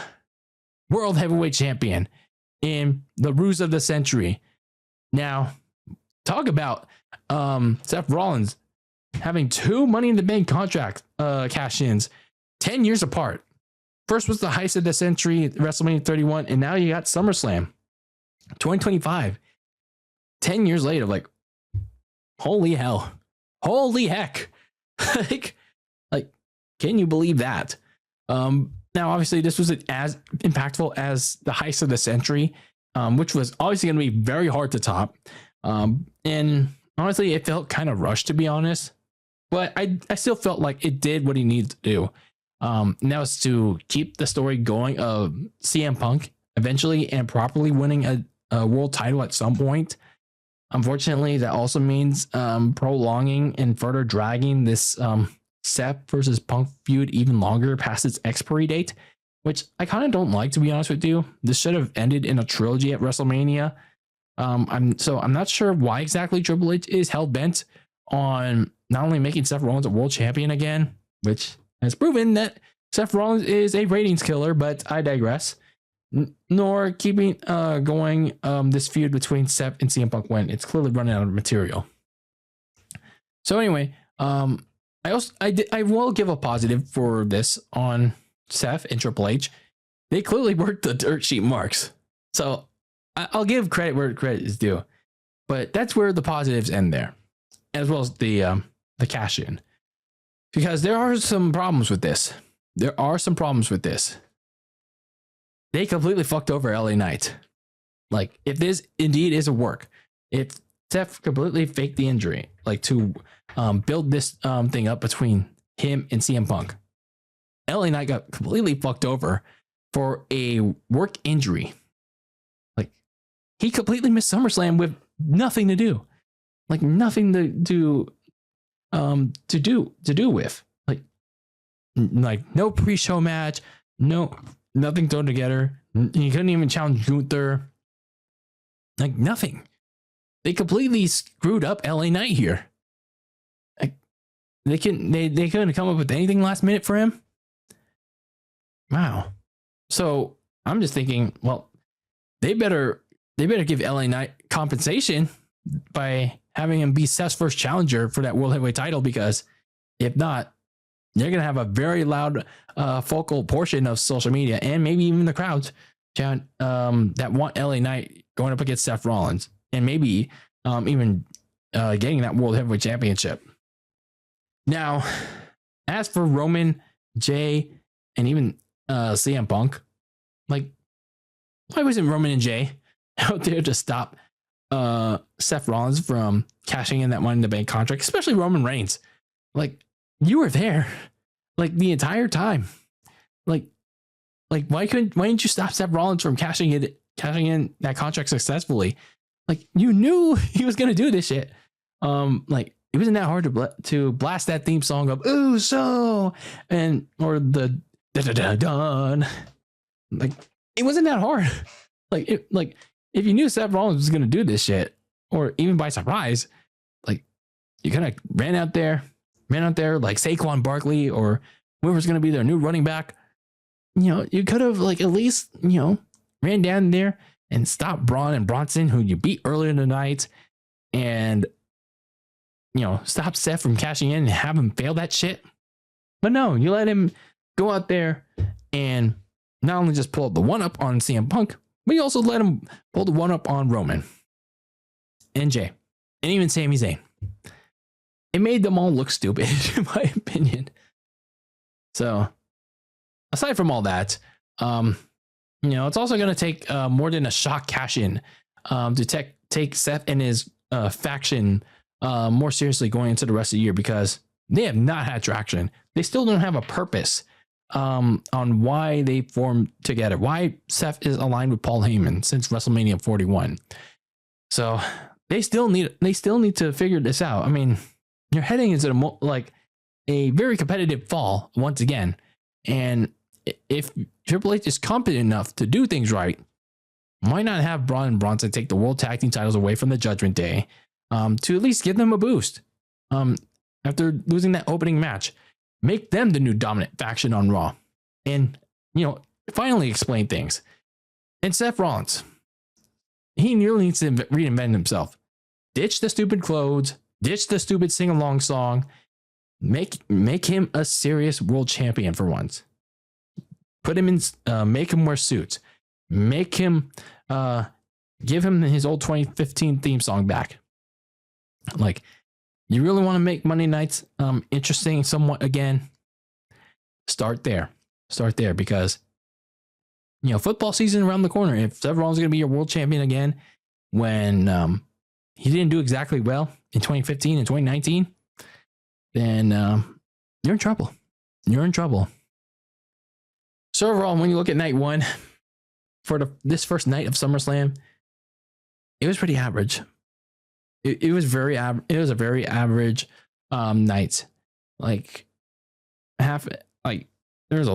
World Heavyweight Champion in the ruse of the century. Now, talk about Seth Rollins having two Money in the Bank contract cash-ins 10 years apart. First was the heist of the century, WrestleMania 31, and now you got SummerSlam 2025. 10 years later, like, holy hell. Holy heck. like, can you believe that? Now, obviously, this wasn't as impactful as the heist of the century, which was obviously going to be very hard to top. And honestly, it felt kind of rushed, to be honest. But I still felt like it did what he needed to do. And that was to keep the story going of CM Punk eventually and properly winning a world title at some point. Unfortunately, that also means prolonging and further dragging this Seth versus Punk feud even longer past its expiry date, which I kind of don't like, to be honest with you. This should have ended in a trilogy at WrestleMania. I'm not sure why exactly Triple H is hell bent on not only making Seth Rollins a world champion again, which has proven that Seth Rollins is a ratings killer, but I digress. Nor keeping going this feud between Seth and CM Punk when it's clearly running out of material. So anyway, I will give a positive for this on Seth and Triple H. They clearly worked the dirt sheet marks, so I'll give credit where credit is due. But that's where the positives end there, as well as the cash in, because there are some problems with this. They completely fucked over LA Knight. Like, if this indeed is a work, if Seth completely faked the injury, like to build this thing up between him and CM Punk, LA Knight got completely fucked over for a work injury. Like, he completely missed SummerSlam with nothing to do, like nothing to do with, like no pre-show match, nothing thrown together. He couldn't even challenge Gunther. Like, nothing. They completely screwed up LA Knight here. Like, they couldn't come up with anything last minute for him. Wow. So I'm just thinking, well, they better give LA Knight compensation by having him be Seth's first challenger for that World Heavyweight title, because if not, they're going to have a very loud focal portion of social media and maybe even the crowds that want LA Knight going up against Seth Rollins and maybe even getting that World Heavyweight Championship. Now, as for Roman, Jay, and even CM Punk, like, why wasn't Roman and Jay out there to stop Seth Rollins from cashing in that Money in the Bank contract, especially Roman Reigns? Like, you were there, like, the entire time. Like, Like, why didn't you stop Seth Rollins from cashing in that contract successfully? Like, you knew he was gonna do this shit. Like, it wasn't that hard to blast that theme song up, ooh, so, or the dun. Like, it wasn't that hard. Like, if you knew Seth Rollins was gonna do this shit, or even by surprise, like, you kind of ran out there like Saquon Barkley or whoever's gonna be their new running back. You know, you could have like at least, you know, ran down there and stopped Braun and Bronson, who you beat earlier in the night, and, you know, stop Seth from cashing in and have him fail that shit. But no, you let him go out there and not only just pull the one up on CM Punk, but you also let him pull the one up on Roman and Jay and even Sami Zayn. It made them all look stupid, in my opinion. So, aside from all that, you know, it's also going to take more than a shock cash in to take Seth and his faction more seriously going into the rest of the year, because they have not had traction. They still don't have a purpose on why they formed together, why Seth is aligned with Paul Heyman since WrestleMania 41. So they still need to figure this out. I mean, you're heading into a very competitive fall once again, and if Triple H is competent enough to do things right, why not have Braun and Bronson take the World Tag Team titles away from the Judgment Day to at least give them a boost after losing that opening match? Make them the new dominant faction on Raw, and, you know, finally explain things. And Seth Rollins, he really needs to reinvent himself. Ditch the stupid clothes, ditch the stupid sing-along song. Make him a serious world champion for once. Put him in, make him wear suits. Make him, give him his old 2015 theme song back. Like, you really want to make Monday nights interesting somewhat again? Start there, because, you know, football season around the corner. If Seth Rollins is going to be your world champion again, when he didn't do exactly well in 2015 and 2019, then you're in trouble. So overall, when you look at night one for this first night of SummerSlam, it was pretty average. It was a very average night. Like, there's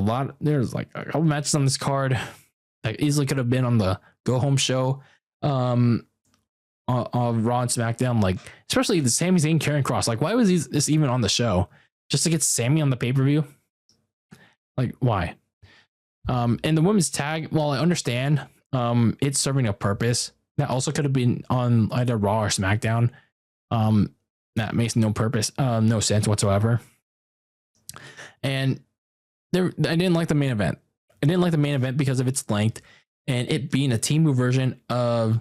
like a couple matches on this card that easily could have been on the go home show on Raw and SmackDown. Like, especially the Sami Zayn Karrion Kross. Like, why was this even on the show? Just to get Sami on the pay-per-view? Like, why? And the women's tag, while I understand it's serving a purpose, that also could have been on either Raw or SmackDown. That makes no sense whatsoever. And I didn't like the main event. I didn't like the main event because of its length and it being a Team version of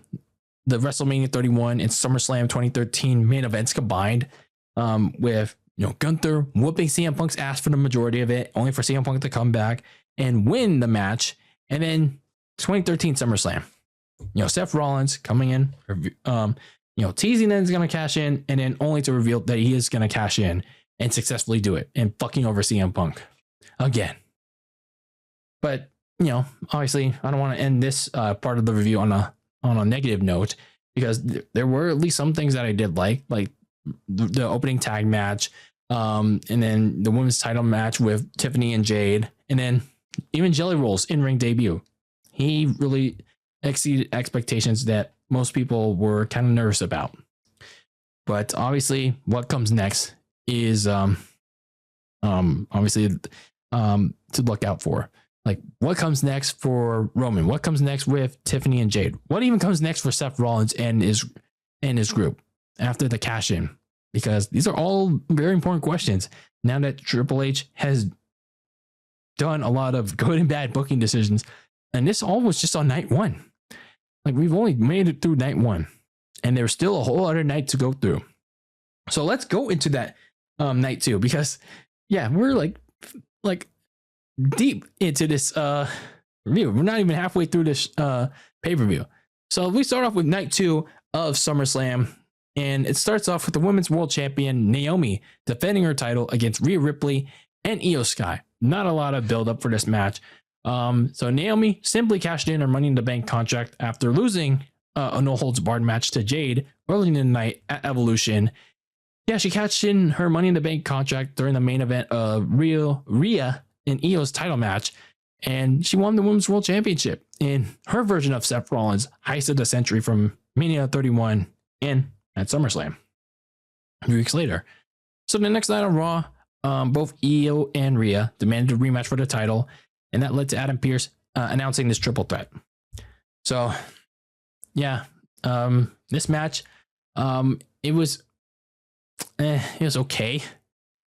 the WrestleMania 31 and SummerSlam 2013 main events combined, with, you know, Gunther whooping CM Punk's ass for the majority of it, only for CM Punk to come back and win the match. And then 2013 SummerSlam, you know, Seth Rollins coming in, you know, teasing that he's going to cash in, and then only to reveal that he is going to cash in and successfully do it and fucking over CM Punk again. But, you know, obviously I don't want to end this part of the review on a negative note, because there were at least some things that I did like the opening tag match, and then the women's title match with Tiffany and Jade, and then even Jelly Roll's in-ring debut. He really exceeded expectations that most people were kind of nervous about. But obviously what comes next is obviously to look out for. Like, what comes next for Roman? What comes next with Tiffany and Jade? What even comes next for Seth Rollins and his group after the cash in? Because these are all very important questions now that Triple H has done a lot of good and bad booking decisions. And this all was just on night one. Like, we've only made it through night one, and there's still a whole other night to go through. So let's go into that night two, because yeah, we're like deep into this review. We're not even halfway through this pay-per-view. So we start off with night two of SummerSlam, and it starts off with the women's world champion Naomi defending her title against Rhea Ripley and Io Sky. Not a lot of build up for this match. So Naomi simply cashed in her Money in the Bank contract after losing a no holds barred match to Jade early in the night at Evolution. Yeah, she cashed in her Money in the Bank contract during the main event of Rhea and Io's title match, and she won the Women's World Championship in her version of Seth Rollins' Heist of the Century from Mania 31 and at SummerSlam 3 weeks later. So the next night on Raw, both Io and Rhea demanded a rematch for the title, and that led to Adam Pearce announcing this triple threat. So, yeah, this match, it was okay.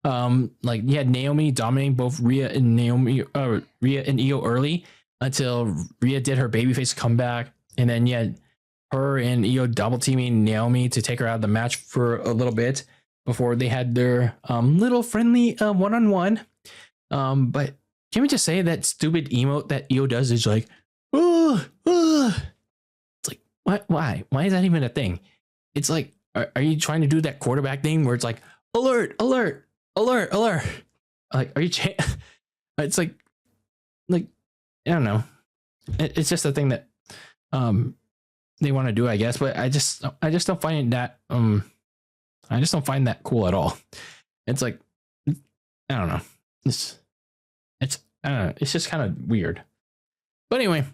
Like you had Naomi dominating both Rhea and Io early until Rhea did her babyface comeback, and then you had her and Io double teaming Naomi to take her out of the match for a little bit before they had their little friendly one-on-one. But can we just say that stupid emote that Io does is like, oh. It's like, what? Why is that even a thing? It's like, are you trying to do that quarterback thing where it's like, alert, alert, alert, alert? Like, are you? It's like, I don't know. It's just a thing that they want to do, I guess. But I just don't find that I just don't find that cool at all. It's like, I don't know. It's I don't know. It's just kind of weird. But anyway,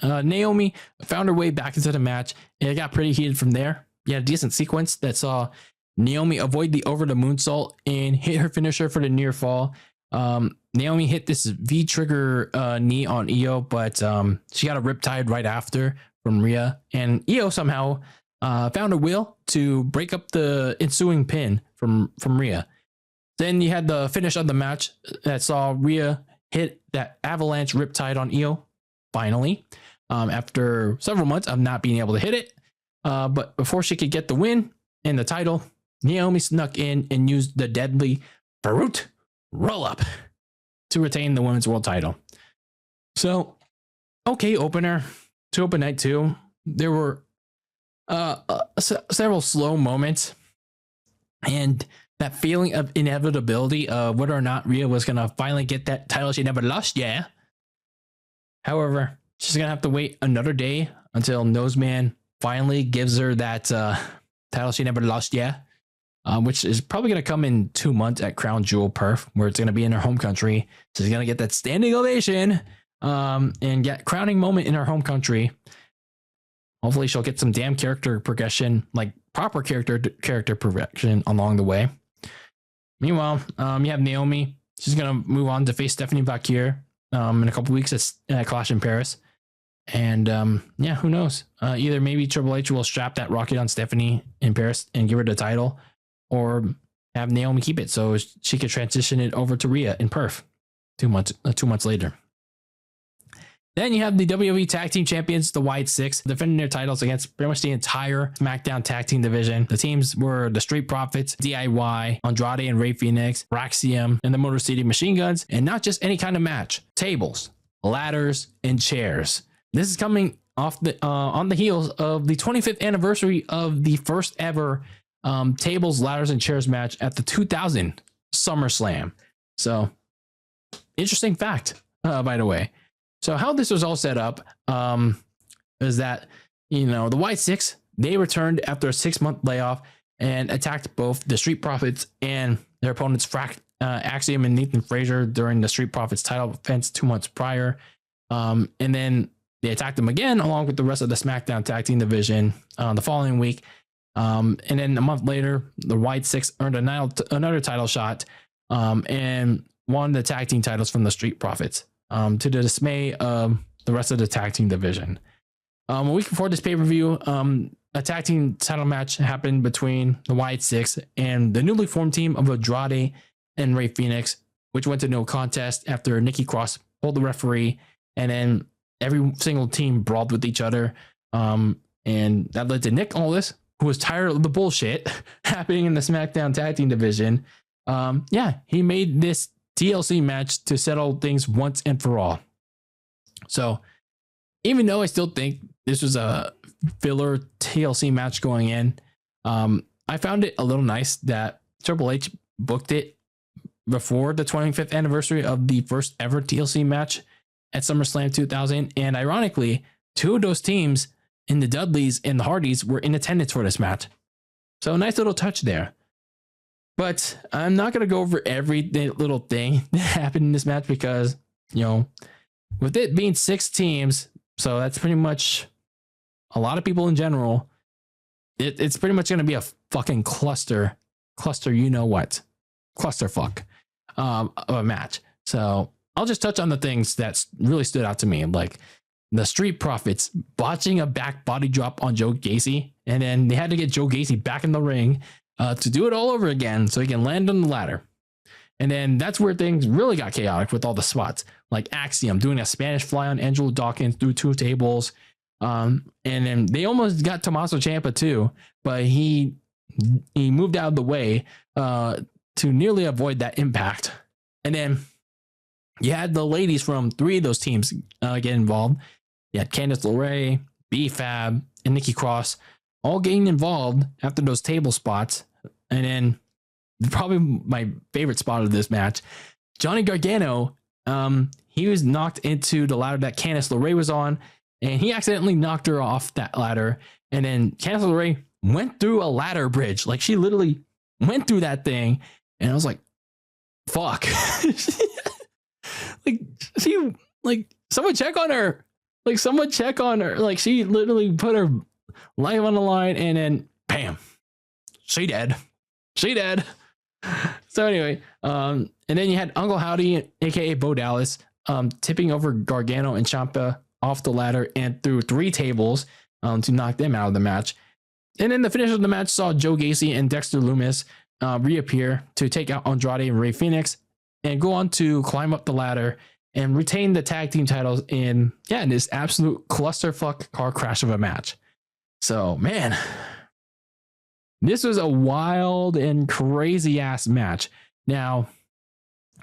Naomi found her way back into the match, and it got pretty heated from there. You had a decent sequence that saw Naomi avoid the over the moonsault and hit her finisher for the near fall. Naomi hit this V-trigger knee on Io, but she got a riptide right after from Rhea, and Io somehow found a will to break up the ensuing pin from Rhea. Then you had the finish of the match that saw Rhea hit that avalanche riptide on Io, finally, after several months of not being able to hit it. But before she could get the win and the title, Naomi snuck in and used the deadly Barut roll-up to retain the Women's World title. So, okay, opener to open night 2. There were several slow moments, and that feeling of inevitability of whether or not Rhea was going to finally get that title she never lost yet. However, she's going to have to wait another day until Noseman finally gives her that title she never lost yet, which is probably going to come in 2 months at Crown Jewel Perth, where it's going to be in her home country. So she's going to get that standing ovation and get crowning moment in her home country. Hopefully she'll get some damn character progression, like proper character progression along the way. Meanwhile, you have Naomi. She's going to move on to face Stephanie Bakir in a couple weeks at Clash in Paris. And yeah, who knows? Either maybe Triple H will strap that rocket on Stephanie in Paris and give her the title, or have Naomi keep it so she could transition it over to Rhea in Perth 2 months later. Then you have the WWE Tag Team Champions, the Wyatt Six, defending their titles against pretty much the entire SmackDown Tag Team division. The teams were the Street Profits, DIY, Andrade and Rey Fenix, Raxium, and the Motor City Machine Guns, and not just any kind of match. Tables, ladders, and chairs. This is coming off on the heels of the 25th anniversary of the first ever tables, ladders, and chairs match at the 2000 SummerSlam. So, interesting fact, by the way. So how this was all set up is that, the Wyatt Six, they returned after a 6-month layoff and attacked both the Street Profits and their opponents, Axiom and Nathan Frazier, during the Street Profits title defense 2 months prior. And then they attacked them again along with the rest of the SmackDown Tag Team division the following week. And then a month later, the Wyatt Six earned another title shot and won the tag team titles from the Street Profits. To the dismay of the rest of the tag team division. A week before this pay-per-view, a tag team title match happened between the Wyatt Six and the newly formed team of Andrade and Rey Fenix, which went to no contest after Nikki Cross pulled the referee, and then every single team brawled with each other. And that led to Nick Aldis, who was tired of the bullshit happening in the SmackDown tag team division. He made this TLC match to settle things once and for all. So even though I still think this was a filler TLC match going in, I found it a little nice that Triple H booked it before the 25th anniversary of the first ever TLC match at SummerSlam 2000. And ironically, two of those teams in the Dudleys and the Hardys were in attendance for this match. So a nice little touch there. But I'm not going to go over every little thing that happened in this match because, you know, with it being 6 teams, so that's pretty much a lot of people in general, it's pretty much going to be a fucking cluster, you know what, clusterfuck of a match. So I'll just touch on the things that really stood out to me, like the Street Profits botching a back body drop on Joe Gacy, and then they had to get Joe Gacy back in the ring to do it all over again so he can land on the ladder. And then that's where things really got chaotic with all the spots, like Axiom doing a Spanish fly on Angelo Dawkins through 2 tables. And then they almost got Tommaso Ciampa too, but he moved out of the way to nearly avoid that impact. And then you had the ladies from 3 of those teams get involved. You had Candice LeRae, B-Fab, and Nikki Cross all getting involved after those table spots. And then probably my favorite spot of this match, Johnny Gargano, he was knocked into the ladder that Candice LeRae was on, and he accidentally knocked her off that ladder. And then Candice LeRae went through a ladder bridge. Like, she literally went through that thing, and I was like, fuck. Someone check on her. Like, she literally put her life on the line, and then bam, she dead. So anyway, and then you had Uncle Howdy, aka Bo Dallas, tipping over Gargano and Ciampa off the ladder and through 3 tables to knock them out of the match. And then the finish of the match saw Joe Gacy and Dexter Lumis reappear to take out Andrade and Rey Fenix and go on to climb up the ladder and retain the tag team titles in this absolute clusterfuck car crash of a match. So, man, this was a wild and crazy ass match. Now,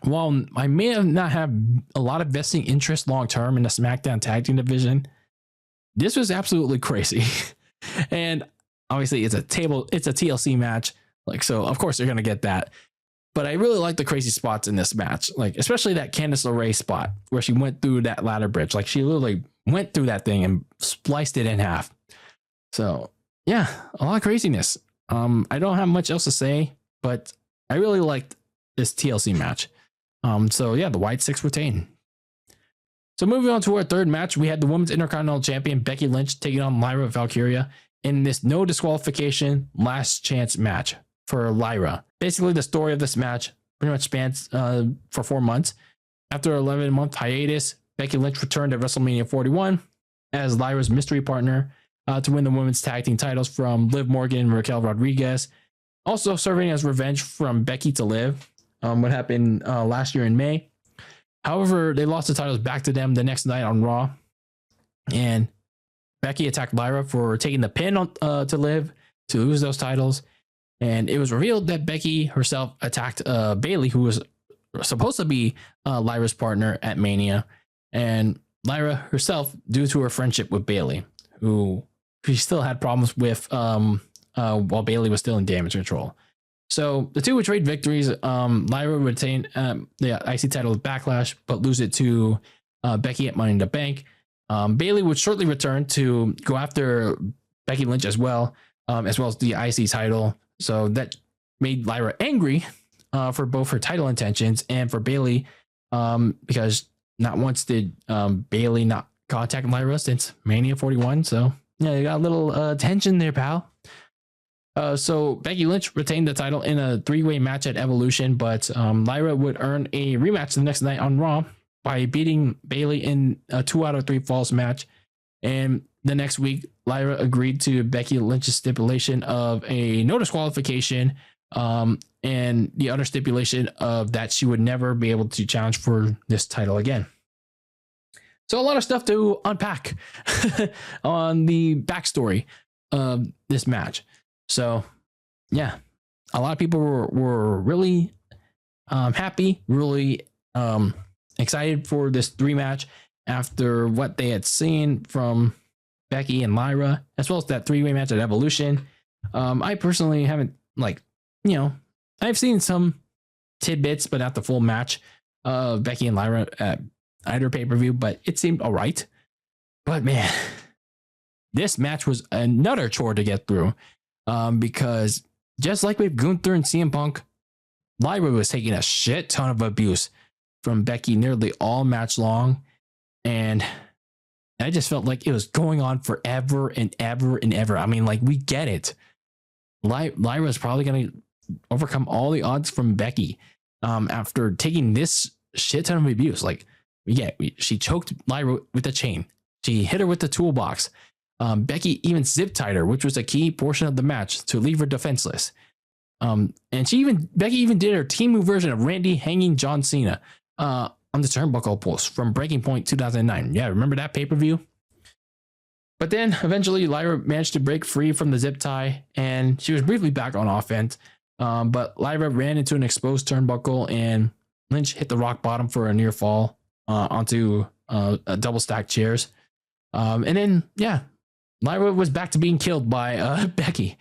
while I may not have a lot of vesting interest long term in the SmackDown tag team division, this was absolutely crazy. And obviously it's a TLC match. Like, so of course they're going to get that. But I really like the crazy spots in this match. Like, especially that Candice LeRae spot where she went through that ladder bridge. Like, she literally went through that thing and spliced it in half. So yeah, a lot of craziness. I don't have much else to say, but I really liked this TLC match. So yeah, the White 6 retain. So moving on to our third match, we had the Women's Intercontinental Champion Becky Lynch taking on Lyra Valkyria in this no disqualification last chance match for Lyra. Basically, the story of this match pretty much spans for 4 months. After an 11-month hiatus, Becky Lynch returned at WrestleMania 41 as Lyra's mystery partner to win the women's tag team titles from Liv Morgan and Raquel Rodriguez. Also serving as revenge from Becky to Liv, what happened last year in May. However, they lost the titles back to them the next night on Raw. And Becky attacked Lyra for taking the pin to Liv to lose those titles. And it was revealed that Becky herself attacked Bayley, who was supposed to be Lyra's partner at Mania. And Lyra herself, due to her friendship with Bayley, who she still had problems with while Bayley was still in Damage Control. So the two would trade victories. Lyra would retain the IC title of Backlash, but lose it to Becky at Money in the Bank. Bayley would shortly return to go after Becky Lynch as well as the IC title. So that made Lyra angry for both her title intentions and for Bayley, because not once did Bayley not contact Lyra since Mania 41. So yeah, you got a little tension there, pal. So Becky Lynch retained the title in a 3-way match at Evolution, but Lyra would earn a rematch the next night on Raw by beating Bayley in a 2 out of 3 falls match. And the next week, Lyra agreed to Becky Lynch's stipulation of a no disqualification, and the other stipulation of that she would never be able to challenge for this title again. So a lot of stuff to unpack on the backstory of this match. So yeah, a lot of people were really happy, really excited for this 3 match after what they had seen from Becky and Lyra, as well as that 3-way match at Evolution. I personally haven't, I've seen some tidbits, but not the full match of Becky and Lyra at either pay-per-view, but it seemed all right. But man, this match was another chore to get through because just like with Gunther and CM Punk, Lyra was taking a shit ton of abuse from Becky nearly all match long. And I just felt like it was going on forever and ever and ever. I mean, like, we get it. Lyra's probably going to overcome all the odds from Becky after taking this shit ton of abuse. Like, she choked Lyra with a chain. She hit her with the toolbox. Becky even zip tied her, which was a key portion of the match to leave her defenseless. And Becky even did her team move version of Randy hanging John Cena on the turnbuckle post from Breaking Point 2009. Yeah, remember that pay-per-view? But then eventually Lyra managed to break free from the zip tie and she was briefly back on offense. But Lyra ran into an exposed turnbuckle and Lynch hit the rock bottom for a near fall onto a double stacked chairs. And then, yeah, Lyra was back to being killed by Becky.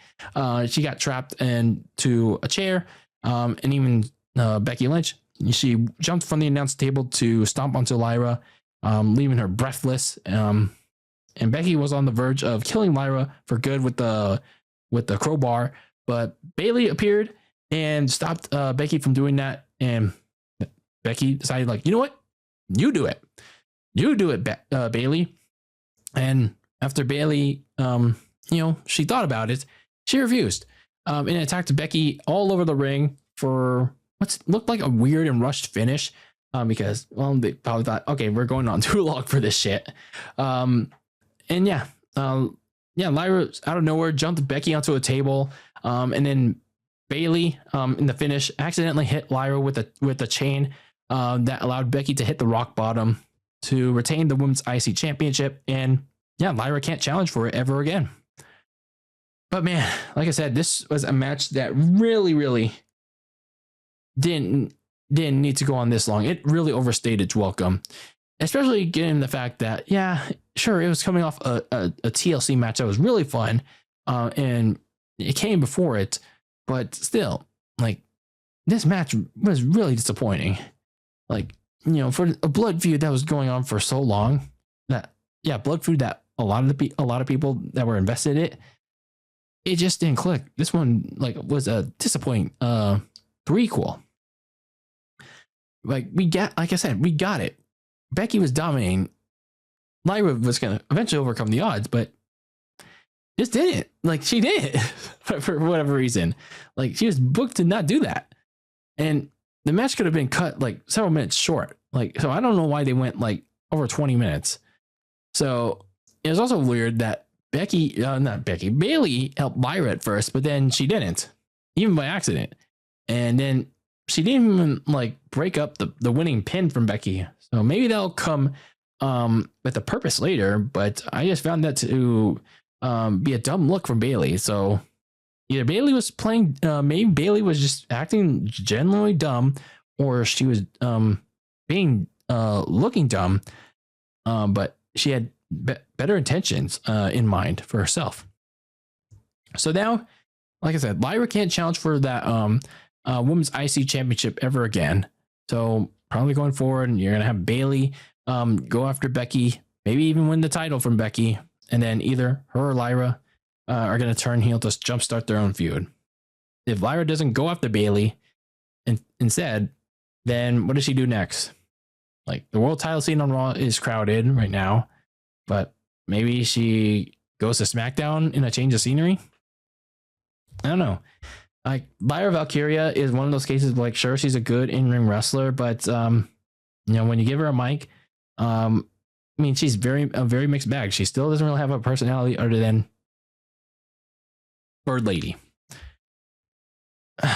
She got trapped into a chair, and even Becky Lynch, she jumped from the announce table to stomp onto Lyra, leaving her breathless. And Becky was on the verge of killing Lyra for good with the crowbar, but Bayley appeared and stopped Becky from doing that. And Becky decided, like, you know what? You do it. You do it, Bayley. And after Bayley, she thought about it, she refused and attacked Becky all over the ring for what looked like a weird and rushed finish because, well, they probably thought, okay, we're going on too long for this shit. Lyra out of nowhere jumped Becky onto a table, and then Bayley in the finish accidentally hit Lyra with a chain that allowed Becky to hit the rock bottom to retain the Women's IC Championship. And yeah, Lyra can't challenge for it ever again. But man, like I said, this was a match that really, really didn't need to go on this long. It really overstayed its welcome, especially given the fact that, yeah, sure, it was coming off a TLC match that was really fun, and it came before it, but still, like, this match was really disappointing. Like, for a blood feud that was going on for so long, blood feud that a lot of people that were invested in it just didn't click. This one, like, was a disappointing threequel. Like, like I said, we got it. Becky was dominating. Lyra was gonna eventually overcome the odds, but just didn't. Like, she did for whatever reason. Like, she was booked to not do that, and the match could have been cut like several minutes short. Like, so I don't know why they went like over 20 minutes. So it was also weird that Bayley helped Lyra at first, but then she didn't, even by accident. And then she didn't even like break up the winning pin from Becky. So maybe that'll come with a purpose later, but I just found that to be a dumb look from Bayley. So either Bayley was playing, maybe Bayley was just acting genuinely dumb, or she was being looking dumb, but she had better intentions in mind for herself. So now, like I said, Lyra can't challenge for that Women's IC Championship ever again. So probably going forward, you're going to have Bayley go after Becky, maybe even win the title from Becky, and then either her or Lyra are going to turn heel to jumpstart their own feud. If Lyra doesn't go after Bayley instead, then what does she do next? Like, the world title scene on Raw is crowded right now, but maybe she goes to SmackDown in a change of scenery. I don't know. Like, Lyra Valkyria is one of those cases, like, sure, she's a good in-ring wrestler, but when you give her a mic, she's a very mixed bag. She still doesn't really have a personality other than Bird Lady.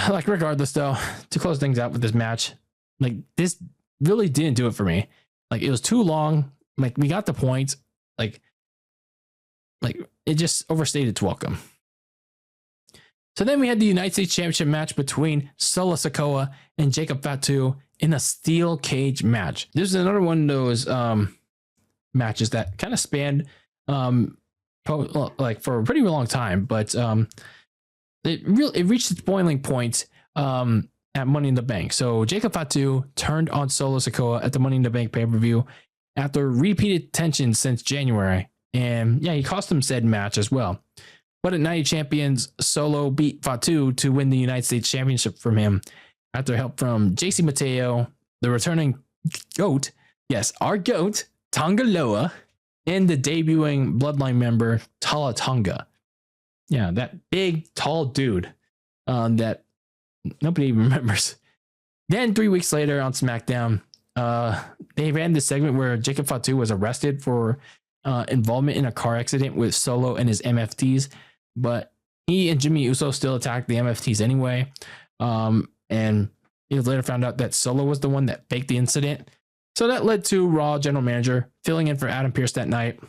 Like, regardless, though, to close things out with this match, like, this really didn't do it for me. Like, it was too long. Like, we got the point. Like it just overstayed its welcome. So then we had the United States Championship match between Solo Sikoa and Jacob Fatu in a steel cage match. This is another one of those matches that kind of spanned like for a pretty long time, but it reached its boiling point at Money in the Bank. So Jacob Fatu turned on Solo Sikoa at the Money in the Bank pay-per-view after repeated tensions since January. And yeah, he cost him said match as well. But at Night of Champions, Solo beat Fatu to win the United States Championship from him after help from JC Mateo, the returning GOAT, yes, our GOAT, Tonga Loa, and the debuting Bloodline member, Tala Tonga. Yeah, that big, tall dude that nobody even remembers. Then 3 weeks later on SmackDown, they ran this segment where Jacob Fatu was arrested for involvement in a car accident with Solo and his MFTs, but he and Jimmy Uso still attacked the MFTs anyway. And he later found out that Solo was the one that faked the incident. So that led to Raw general manager filling in for Adam Pearce that night,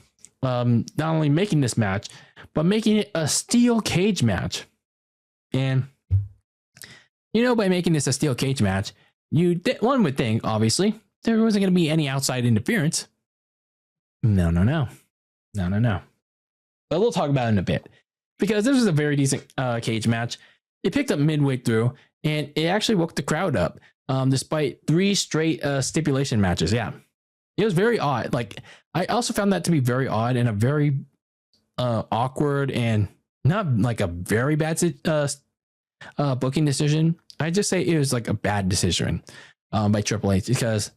not only making this match, but making it a steel cage match. And, you know, by making this a steel cage match, one would think, obviously, there wasn't going to be any outside interference. No. But we'll talk about it in a bit, because this was a very decent cage match. It picked up midway through, and it actually woke the crowd up, despite 3 straight stipulation matches. Yeah, it was very odd. Like, I also found that to be very odd and a very awkward and not like a very bad booking decision. I just say it was like a bad decision by Triple H, because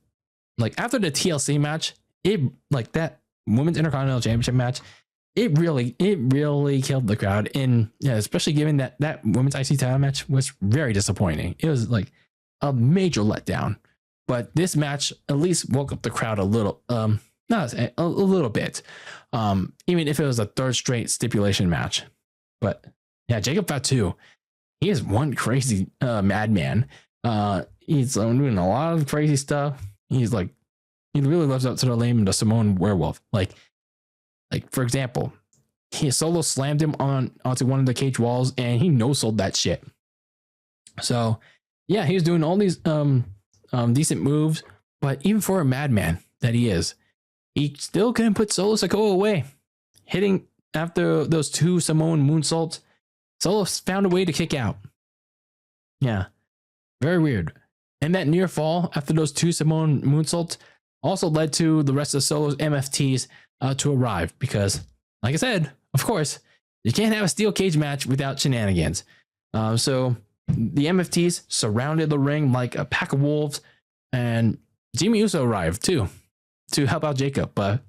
like after the TLC match, it like that Women's Intercontinental Championship match, it really killed the crowd. And yeah, especially given that Women's IC title match was very disappointing. It was like a major letdown. But this match at least woke up the crowd a little, not a little bit, even if it was a 3rd straight stipulation match. But yeah, Jacob Fatu, he is one crazy madman. He's doing a lot of crazy stuff. He really lives up to the name of the Samoan Werewolf. Like for example, Solo slammed him onto one of the cage walls, and he no-sold that shit. So yeah, he was doing all these decent moves, but even for a madman that he is, he still couldn't put Solo Sikoa away. Hitting after those 2 Samoan moonsaults, Solo found a way to kick out. Yeah, very weird. And that near fall after those 2 Samoan moonsaults also led to the rest of Solo's MFTs to arrive, because, like I said, of course, you can't have a steel cage match without shenanigans. So the MFTs surrounded the ring like a pack of wolves, and Jimmy Uso arrived too to help out Jacob, but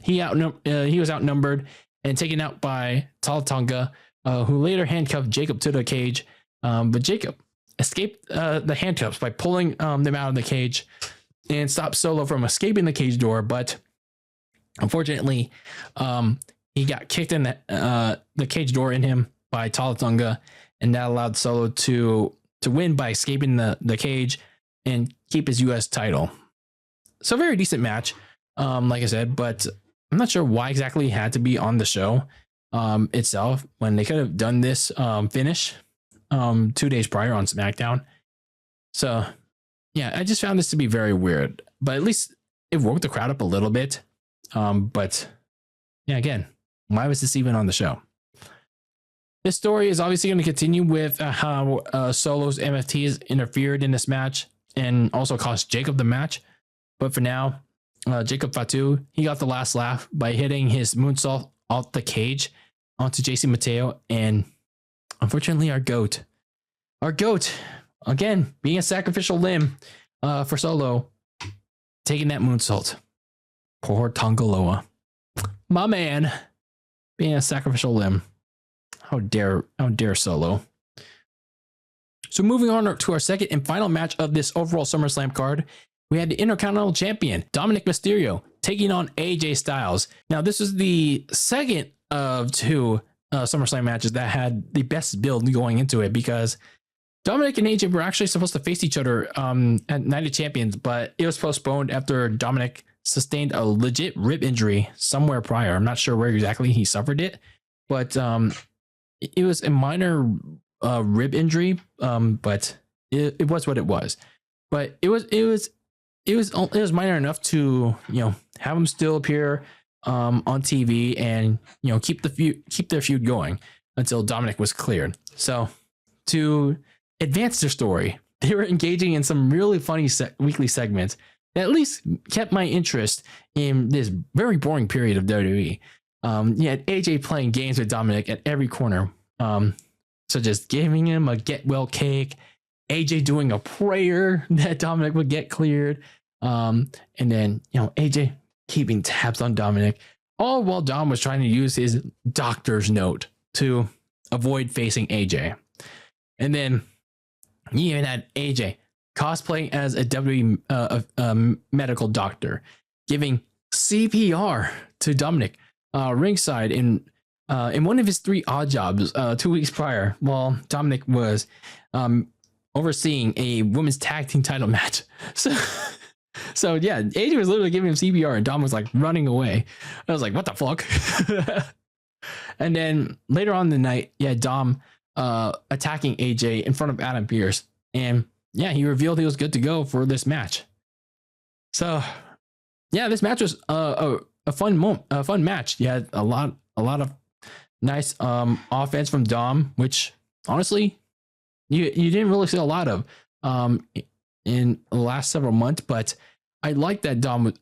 he was outnumbered and taken out by Tala Tonga, who later handcuffed Jacob to the cage. But Jacob escaped the handcuffs by pulling them out of the cage and stopped Solo from escaping the cage door. But unfortunately, he got kicked in the cage door in him by Tala Tonga, and that allowed Solo to win by escaping the cage and keep his U.S. title. So very decent match, like I said, but I'm not sure why exactly he had to be on the show itself when they could have done this finish 2 days prior on SmackDown. So yeah, I just found this to be very weird, but at least it woke the crowd up a little bit. But yeah, again, why was this even on the show? This story is obviously going to continue with how Solo's MFTs interfered in this match and also cost Jacob the match. But for now, Jacob Fatu, he got the last laugh by hitting his moonsault off the cage onto JC Mateo. And unfortunately, our GOAT, again, being a sacrificial limb for Solo, taking that moonsault. Poor Tonga Loa. My man, being a sacrificial limb. How dare Solo. So moving on to our second and final match of this overall SummerSlam card, we had the Intercontinental Champion, Dominic Mysterio, taking on AJ Styles. Now, this was the second of 2 SummerSlam matches that had the best build going into it, because Dominic and AJ were actually supposed to face each other at Night of Champions, but it was postponed after Dominic sustained a legit rib injury somewhere prior. I'm not sure where exactly he suffered it, but it was a minor rib injury, but it was what it was. But it was minor enough to, have him still appear on TV and, keep their feud going until Dominic was cleared. So to advanced their story. They were engaging in some really funny weekly segments that at least kept my interest in this very boring period of WWE. You had AJ playing games with Dominic at every corner, such as giving him a get well cake, AJ doing a prayer that Dominic would get cleared, and then AJ keeping tabs on Dominic, all while Dom was trying to use his doctor's note to avoid facing AJ. And then you even had AJ cosplaying as a WWE medical doctor, giving CPR to Dominic ringside in one of his 3 odd jobs 2 weeks prior, while Dominic was overseeing a women's tag team title match. So yeah, AJ was literally giving him CPR and Dom was like running away. I was like, what the fuck? And then later on in the night, yeah, Dom attacking AJ in front of Adam Pearce. And yeah, he revealed he was good to go for this match. So yeah, this match was a fun match. You had a lot of nice offense from Dom, which honestly you didn't really see a lot of in the last several months, but I like that Dom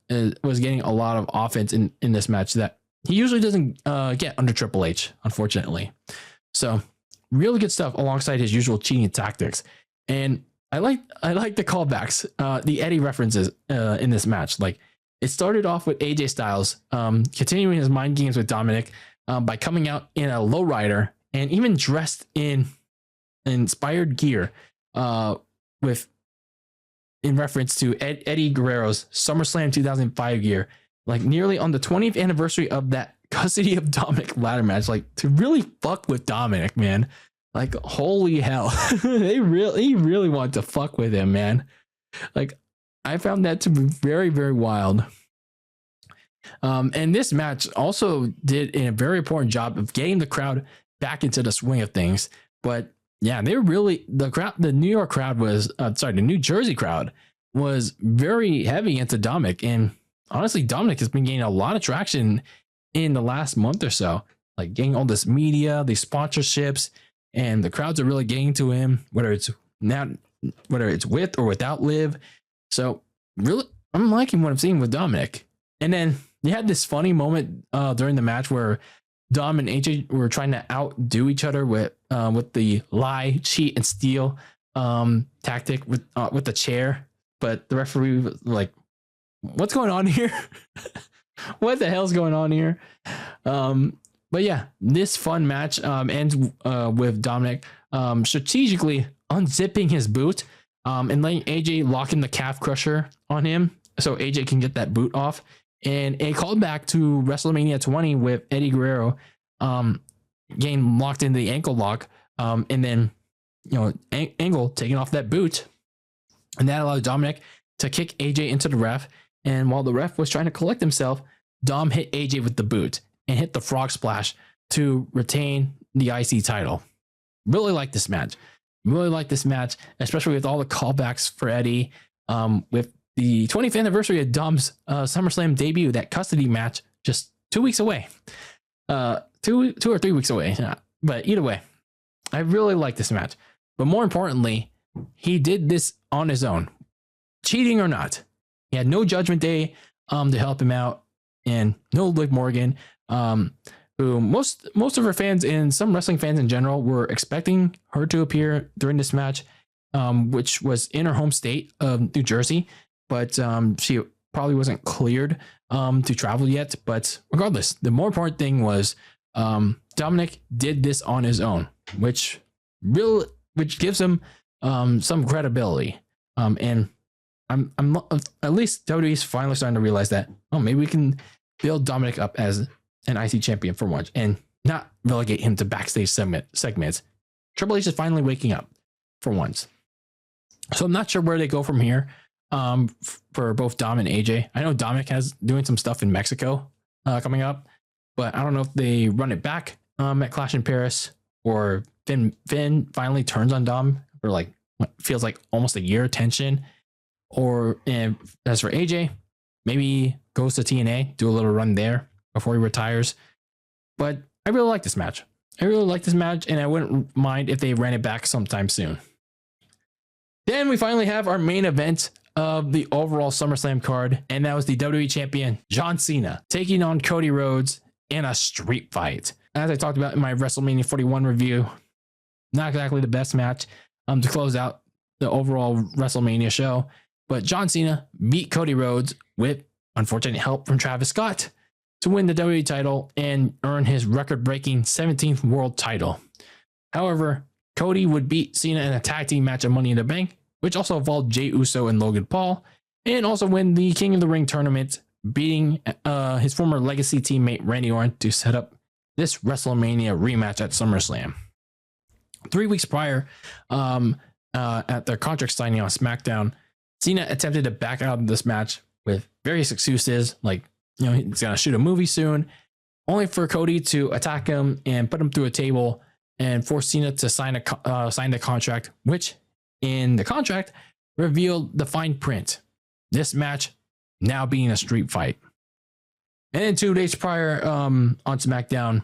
was getting a lot of offense in this match that he usually doesn't get under Triple H, unfortunately. So really good stuff alongside his usual cheating tactics. And I like the callbacks, the Eddie references in this match. Like, it started off with AJ Styles continuing his mind games with Dominic by coming out in a lowrider and even dressed in inspired gear in reference to Eddie Guerrero's SummerSlam 2005 gear, like nearly on the 20th anniversary of that custody of Dominic ladder match. Like, to really fuck with Dominic, man. Like, holy hell. He really want to fuck with him, man. Like, I found that to be very, very wild. And this match also did a very important job of getting the crowd back into the swing of things. But yeah, they were really, the New Jersey crowd was very heavy into Dominic. And honestly, Dominic has been gaining a lot of traction in the last month or so, like getting all this media, these sponsorships, and the crowds are really getting to him, whether it's with or without Liv. So really, I'm liking what I'm seeing with Dominic. And then you had this funny moment during the match where Dom and AJ were trying to outdo each other with the lie, cheat, and steal tactic with the chair. But the referee was like, "What's going on here? What the hell's going on here?" But yeah, this fun match ends with Dominic strategically unzipping his boot and letting AJ lock in the calf crusher on him so AJ can get that boot off. And a callback to WrestleMania 20 with Eddie Guerrero getting locked into the ankle lock, and then Angle taking off that boot, and that allowed Dominic to kick AJ into the ref. And while the ref was trying to collect himself, Dom hit AJ with the boot and hit the frog splash to retain the IC title. Really like this match. Especially with all the callbacks for Eddie, with the 20th anniversary of Dom's SummerSlam debut, that custody match just 2 weeks away. 2 or 3 weeks away. But either way, I really like this match. But more importantly, he did this on his own. Cheating or not. He had no Judgment Day to help him out. And no Liv Morgan, who most of her fans and some wrestling fans in general were expecting her to appear during this match, which was in her home state of New Jersey. But she probably wasn't cleared to travel yet. But regardless, the more important thing was Dominic did this on his own, which gives him some credibility. And I'm at least WWE's finally starting to realize that, maybe we can build Dominic up as an IC champion for once and not relegate him to backstage segments. Triple H is finally waking up for once. So I'm not sure where they go from here. For both Dom and AJ. I know Dominic has doing some stuff in Mexico coming up, but I don't know if they run it back at Clash in Paris, or Finn finally turns on Dom for like what feels like almost a year of tension. Or as for AJ, maybe goes to TNA, do a little run there before he retires. But I really like this match. And I wouldn't mind if they ran it back sometime soon. Then we finally have our main event of the overall SummerSlam card, and that was the WWE Champion John Cena taking on Cody Rhodes in a street fight. As I talked about in my WrestleMania 41 review, not exactly the best match to close out the overall WrestleMania show, but John Cena beat Cody Rhodes with unfortunate help from Travis Scott to win the WWE title and earn his record-breaking 17th world title. However, Cody would beat Cena in a tag team match of Money in the Bank, which also involved Jey Uso and Logan Paul, and also win the King of the Ring tournament, beating his former Legacy teammate Randy Orton to set up this WrestleMania rematch at SummerSlam. 3 weeks prior, at their contract signing on SmackDown, Cena attempted to back out of this match with various excuses, like, you know, he's gonna shoot a movie soon, only for Cody to attack him and put him through a table and force Cena to sign the contract, which in the contract revealed the fine print. This match now being a street fight. And then 2 days prior, on SmackDown,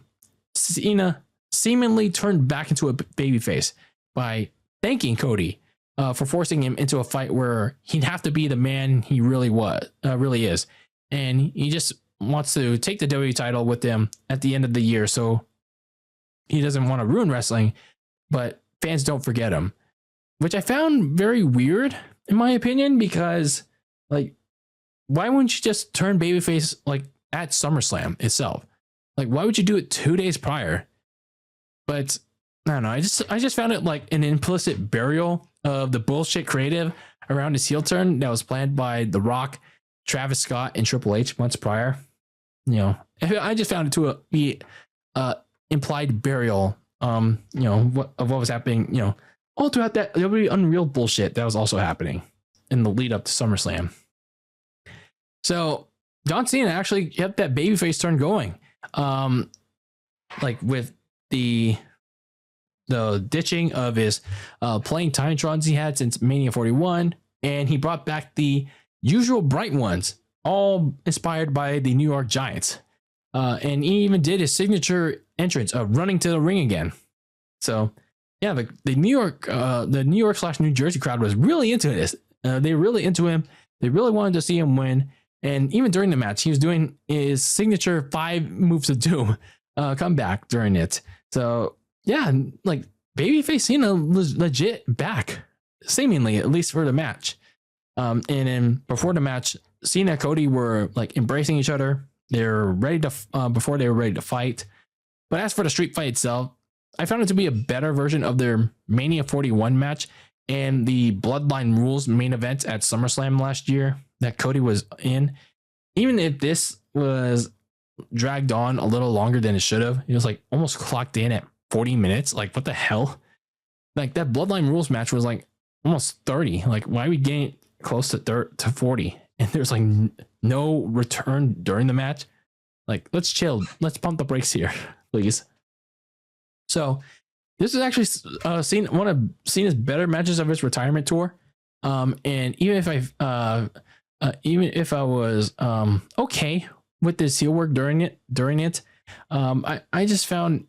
Cena seemingly turned back into a babyface by thanking Cody for forcing him into a fight where he'd have to be the man he really is. And he just wants to take the WWE title with him at the end of the year. So he doesn't want to ruin wrestling, but fans don't forget him, which I found very weird in my opinion, because like, why wouldn't you just turn babyface like at SummerSlam itself? Like, why would you do it 2 days prior? But I don't know. I just found it like an implicit burial of the bullshit creative around his heel turn that was planned by The Rock, Travis Scott, and Triple H months prior. You know, I just found it to be implied burial, of what was happening, you know, all throughout that WWE Unreal bullshit that was also happening in the lead up to SummerSlam. So John Cena actually kept that babyface turn going, like with the ditching of his playing Timetrons he had since Mania 41, and he brought back the usual bright ones, all inspired by the New York Giants. And he even did his signature entrance of running to the ring again. So yeah, the New York / New Jersey crowd was really into this. They were really into him. They really wanted to see him win. And even during the match, he was doing his signature 5 moves of doom comeback during it. So yeah, like babyface Cena was legit back, seemingly, at least for the match. And then before the match, Cena and Cody were like embracing each other. They're ready to before they were ready to fight. But as for the street fight itself, I found it to be a better version of their Mania 41 match and the Bloodline Rules main event at SummerSlam last year that Cody was in. Even if this was dragged on a little longer than it should have, it was like almost clocked in at 40 minutes. Like, what the hell? Like, that Bloodline Rules match was like almost 30. Like, why are we getting close to 40? And there's like no return during the match. Like, let's chill. Let's pump the brakes here, please. So this is actually one of Cena's better matches of his retirement tour. And even if I was okay with this heel work during it, I just found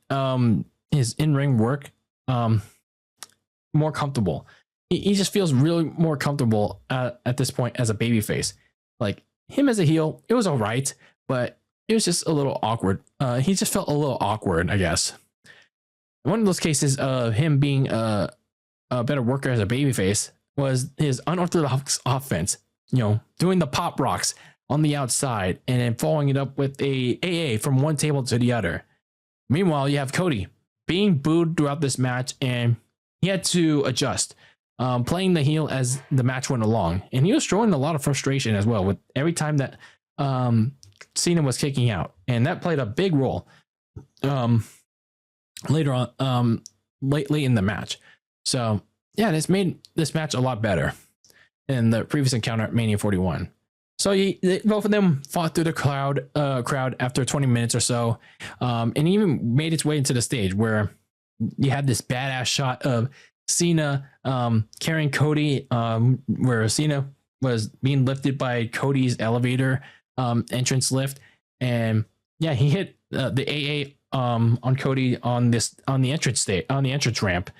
his in-ring work more comfortable. He just feels really more comfortable at this point as a babyface. Like, him as a heel, it was all right, but it was just a little awkward. He just felt a little awkward, I guess. One of those cases of him being a better worker as a babyface was his unorthodox offense. You know, doing the pop rocks on the outside and then following it up with a AA from one table to the other. Meanwhile, you have Cody being booed throughout this match, and he had to adjust, playing the heel as the match went along. And he was showing a lot of frustration as well with every time that Cena was kicking out. And that played a big role later on, lately in the match. So yeah, this made this match a lot better than the previous encounter at Mania 41. So both of them fought through the crowd after 20 minutes or so, and even made its way into the stage where you had this badass shot of Cena carrying Cody, where Cena was being lifted by Cody's elevator entrance lift, and yeah, he hit the AA on Cody on the entrance ramp.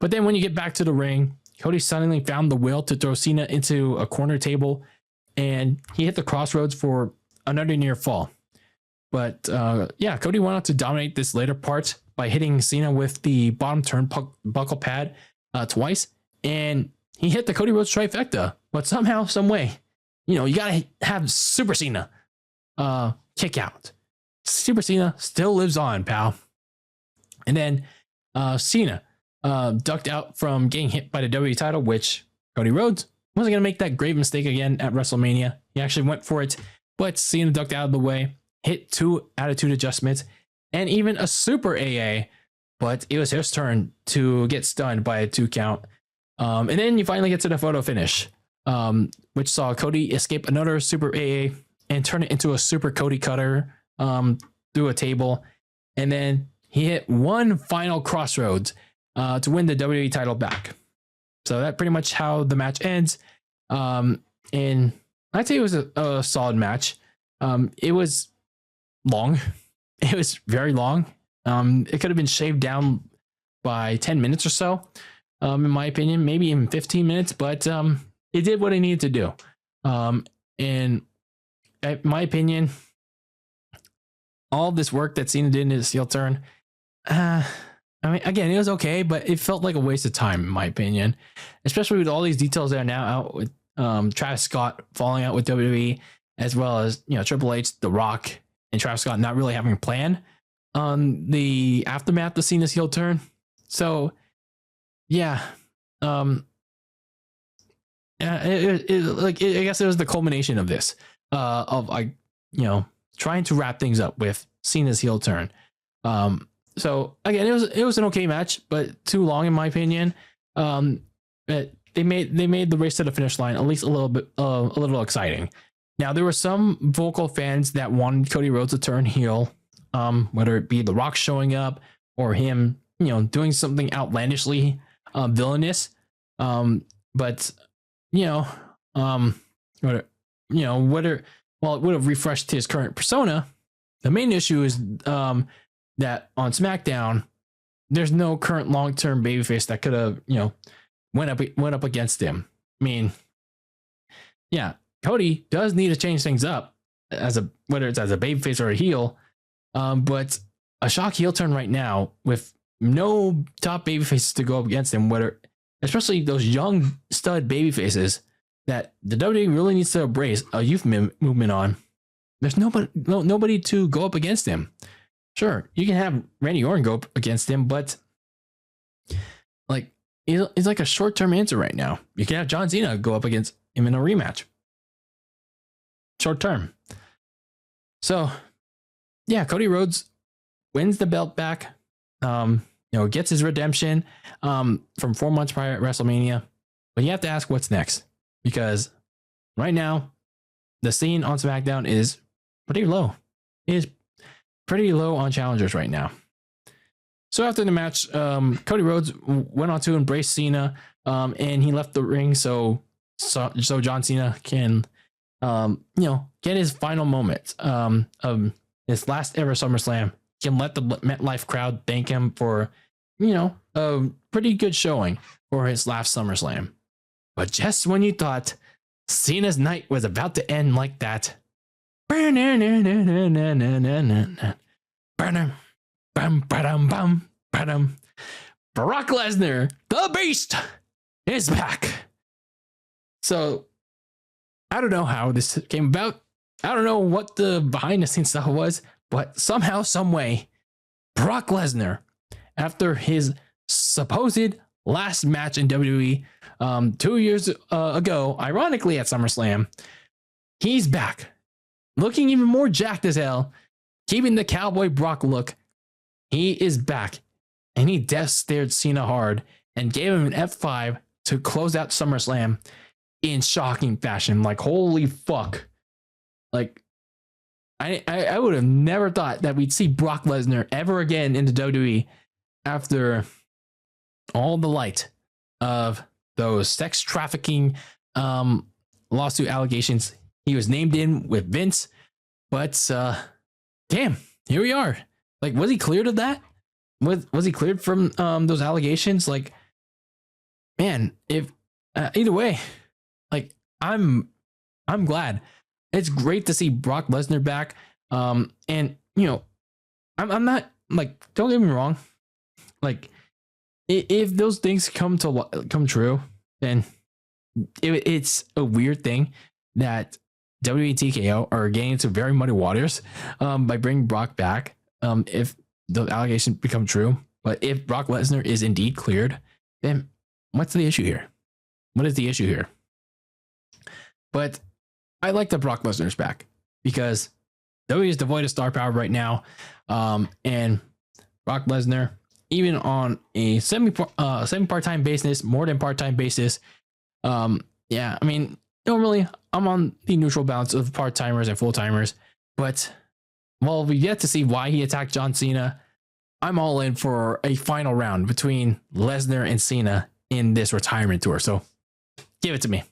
But then when you get back to the ring, Cody suddenly found the will to throw Cena into a corner table, and he hit the crossroads for another near fall. But Cody went on to dominate this later part by hitting Cena with the bottom turnbuckle pad twice, and he hit the Cody Rhodes trifecta. But somehow, some way, you gotta have Super Cena kick out. Super Cena still lives on, pal. And then Cena ducked out from getting hit by the WWE title, which Cody Rhodes wasn't going to make that grave mistake again at WrestleMania. He actually went for it, but Cena ducked out of the way, hit 2 attitude adjustments, and even a super AA, but it was his turn to get stunned by a 2 count. And then you finally get to the photo finish, which saw Cody escape another super AA and turn it into a super Cody cutter through a table. And then he hit one final crossroads to win the WWE title back. So that's pretty much how the match ends. And I'd say it was a solid match. It was long. It was very long. It could have been shaved down by 10 minutes or so, in my opinion, maybe even 15 minutes, but it did what it needed to do. And in my opinion, all this work that Cena did in his heel turn, I mean, again, it was okay, but it felt like a waste of time, in my opinion, especially with all these details that are now out with Travis Scott falling out with WWE, as well as, Triple H, The Rock, and Travis Scott not really having a plan on the aftermath of Cena's heel turn. So, I guess it was the culmination of this, trying to wrap things up with Cena's heel turn. So again, it was an okay match, but too long in my opinion. But they made the race to the finish line at least a little exciting. Now there were some vocal fans that wanted Cody Rhodes to turn heel, whether it be The Rock showing up or him, doing something outlandishly villainous. But whether while it would have refreshed his current persona, the main issue is that on SmackDown, there's no current long-term babyface that could have, went up against him. I mean, Cody does need to change things up whether it's as a babyface or a heel. But a shock heel turn right now with no top babyfaces to go up against him, especially those young stud babyfaces that the WWE really needs to embrace a youth movement on. There's nobody to go up against him. Sure, you can have Randy Orton go up against him, but it's like a short-term answer right now. You can have John Cena go up against him in a rematch. Short term. So, Cody Rhodes wins the belt back. Gets his redemption from 4 months prior at WrestleMania. But you have to ask what's next, because right now the scene on SmackDown is pretty low. It is pretty low on challengers right now. So after the match, Cody Rhodes went on to embrace Cena, and he left the ring so John Cena can, get his final moment of his last ever SummerSlam. He can let the MetLife crowd thank him for, a pretty good showing for his last SummerSlam. But just when you thought Cena's night was about to end like that, Brock Lesnar, the Beast, is back. So I don't know how this came about. I don't know what the behind the scenes stuff was, but somehow, some way, Brock Lesnar, after his supposed last match in WWE 2 years ago, ironically at SummerSlam, he's back, looking even more jacked as hell, keeping the Cowboy Brock look. He is back, and he death stared Cena hard and gave him an F5 to close out SummerSlam in shocking fashion. Like, holy fuck. Like, I would have never thought that we'd see Brock Lesnar ever again in the WWE after all the light of those sex trafficking lawsuit allegations he was named in with Vince. But damn, here we are. Like, was he cleared of that? Was he cleared from those allegations? Like, man, if either way, like I'm glad. It's great to see Brock Lesnar back. And you know, I'm not like, don't get me wrong, like if those things come true, then it's a weird thing that WWE TKO are getting into very muddy waters by bringing Brock back. If the allegations become true, but if Brock Lesnar is indeed cleared, then what's the issue here? What is the issue here? But I like that Brock Lesnar's back because WWE is devoid of star power right now. And Brock Lesnar, even on a semi part-time basis, more than part-time basis, yeah, I mean, normally I'm on the neutral balance of part-timers and full-timers, but while we get to see why he attacked John Cena, I'm all in for a final round between Lesnar and Cena in this retirement tour. So give it to me.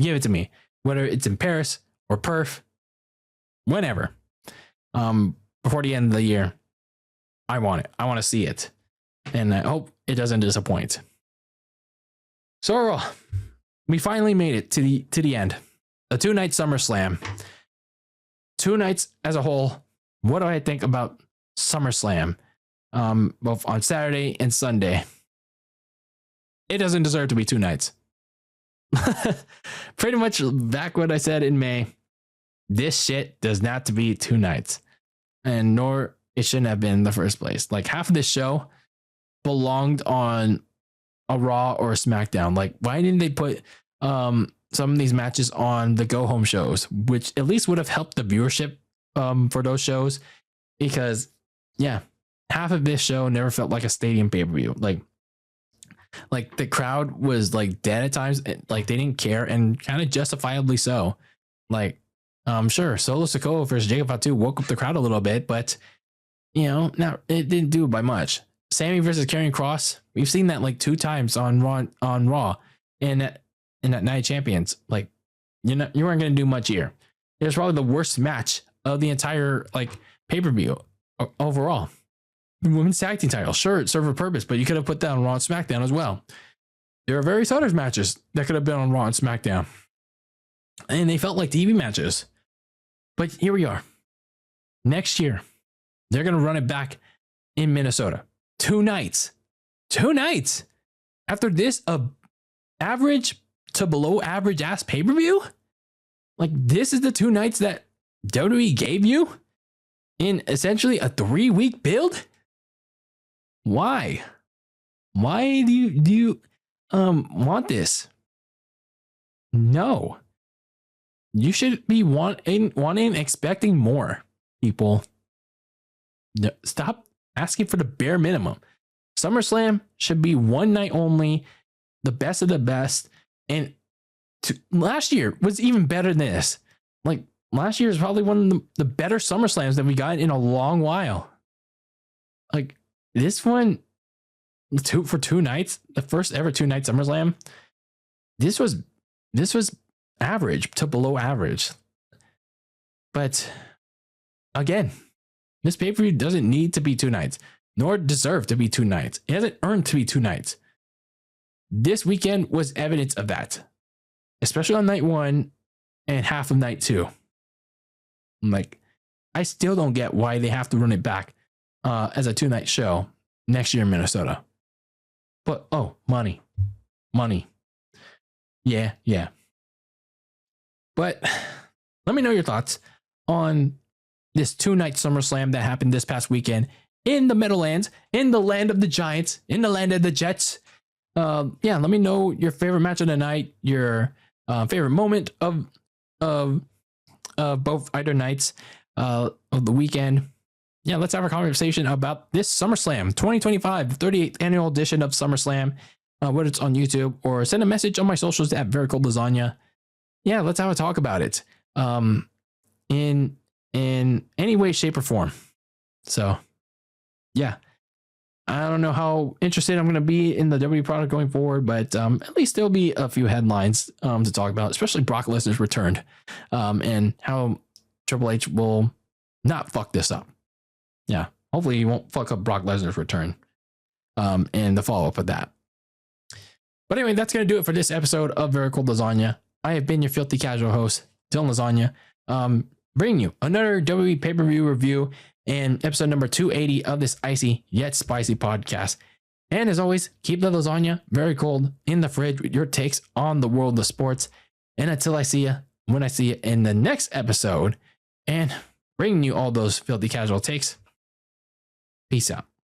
Give it to me. Whether it's in Paris or Perth, whenever. Before the end of the year, I want it. I want to see it. And I hope it doesn't disappoint. So we finally made it to the end. A 2-night SummerSlam. 2 nights as a whole. What do I think about SummerSlam? Both on Saturday and Sunday. It doesn't deserve to be 2 nights. Pretty much back what I said in May. This shit does not to be 2 nights. And nor it shouldn't have been in the first place. Like half of this show belonged on a Raw or a SmackDown. Like why didn't they put some of these matches on the go home shows, which at least would have helped the viewership for those shows? Because yeah, half of this show never felt like a stadium pay-per-view. Like the crowd was like dead at times, like they didn't care, and kind of justifiably so. Like sure, Solo Sikoa versus Jacob Fatu woke up the crowd a little bit, but you know, it didn't do by much. Sammy versus Karrion Kross, we've seen that like 2 times on Raw in that Night of Champions. Like you weren't gonna do much here. It was probably the worst match of the entire like pay-per-view overall. The women's tag team title, sure, it served a purpose, but you could have put that on Raw and SmackDown as well. There are various other matches that could have been on Raw and SmackDown, and they felt like TV matches. But here we are. Next year, they're going to run it back in Minnesota. 2 nights. 2 nights. After this, average to below average ass pay-per-view? Like, this is the 2 nights that WWE gave you in essentially a 3-week build? Why? Why do you want this? No. You should be wanting, expecting more, people. Stop asking for the bare minimum. SummerSlam should be 1 night only, the best of the best. And last year was even better than this. Like last year is probably one of the better SummerSlams that we got in a long while. Like this one, for 2 nights, the first ever 2-night SummerSlam. This was average to below average. But again, this pay-per-view doesn't need to be 2 nights, nor deserve to be 2 nights. It hasn't earned to be 2 nights. This weekend was evidence of that, especially on night 1 and half of night 2. Like, I still don't get why they have to run it back as a 2-night show next year in Minnesota. But, money. Yeah. But let me know your thoughts on this 2-night SummerSlam that happened this past weekend in the Meadowlands, in the land of the Giants, in the land of the Jets. Let me know your favorite match of the night, your favorite moment of both either nights of the weekend. Yeah, let's have a conversation about this SummerSlam 2025, the 38th annual edition of SummerSlam, whether it's on YouTube or send a message on my socials at Very Cold Lasagna. Yeah, let's have a talk about it in any way, shape, or form. So, yeah. I don't know how interested I'm going to be in the WWE product going forward, but at least there'll be a few headlines to talk about, especially Brock Lesnar's return and how Triple H will not fuck this up. Yeah, hopefully he won't fuck up Brock Lesnar's return and the follow-up of that. But anyway, that's going to do it for this episode of Very Cold Lasagna. I have been your filthy casual host, Dylan Lasagna, bringing you another WWE pay-per-view review and episode number 280 of this icy yet spicy podcast. And as always, keep the lasagna very cold in the fridge with your takes on the world of sports. And until I see you, when I see you in the next episode and bringing you all those filthy casual takes, peace out.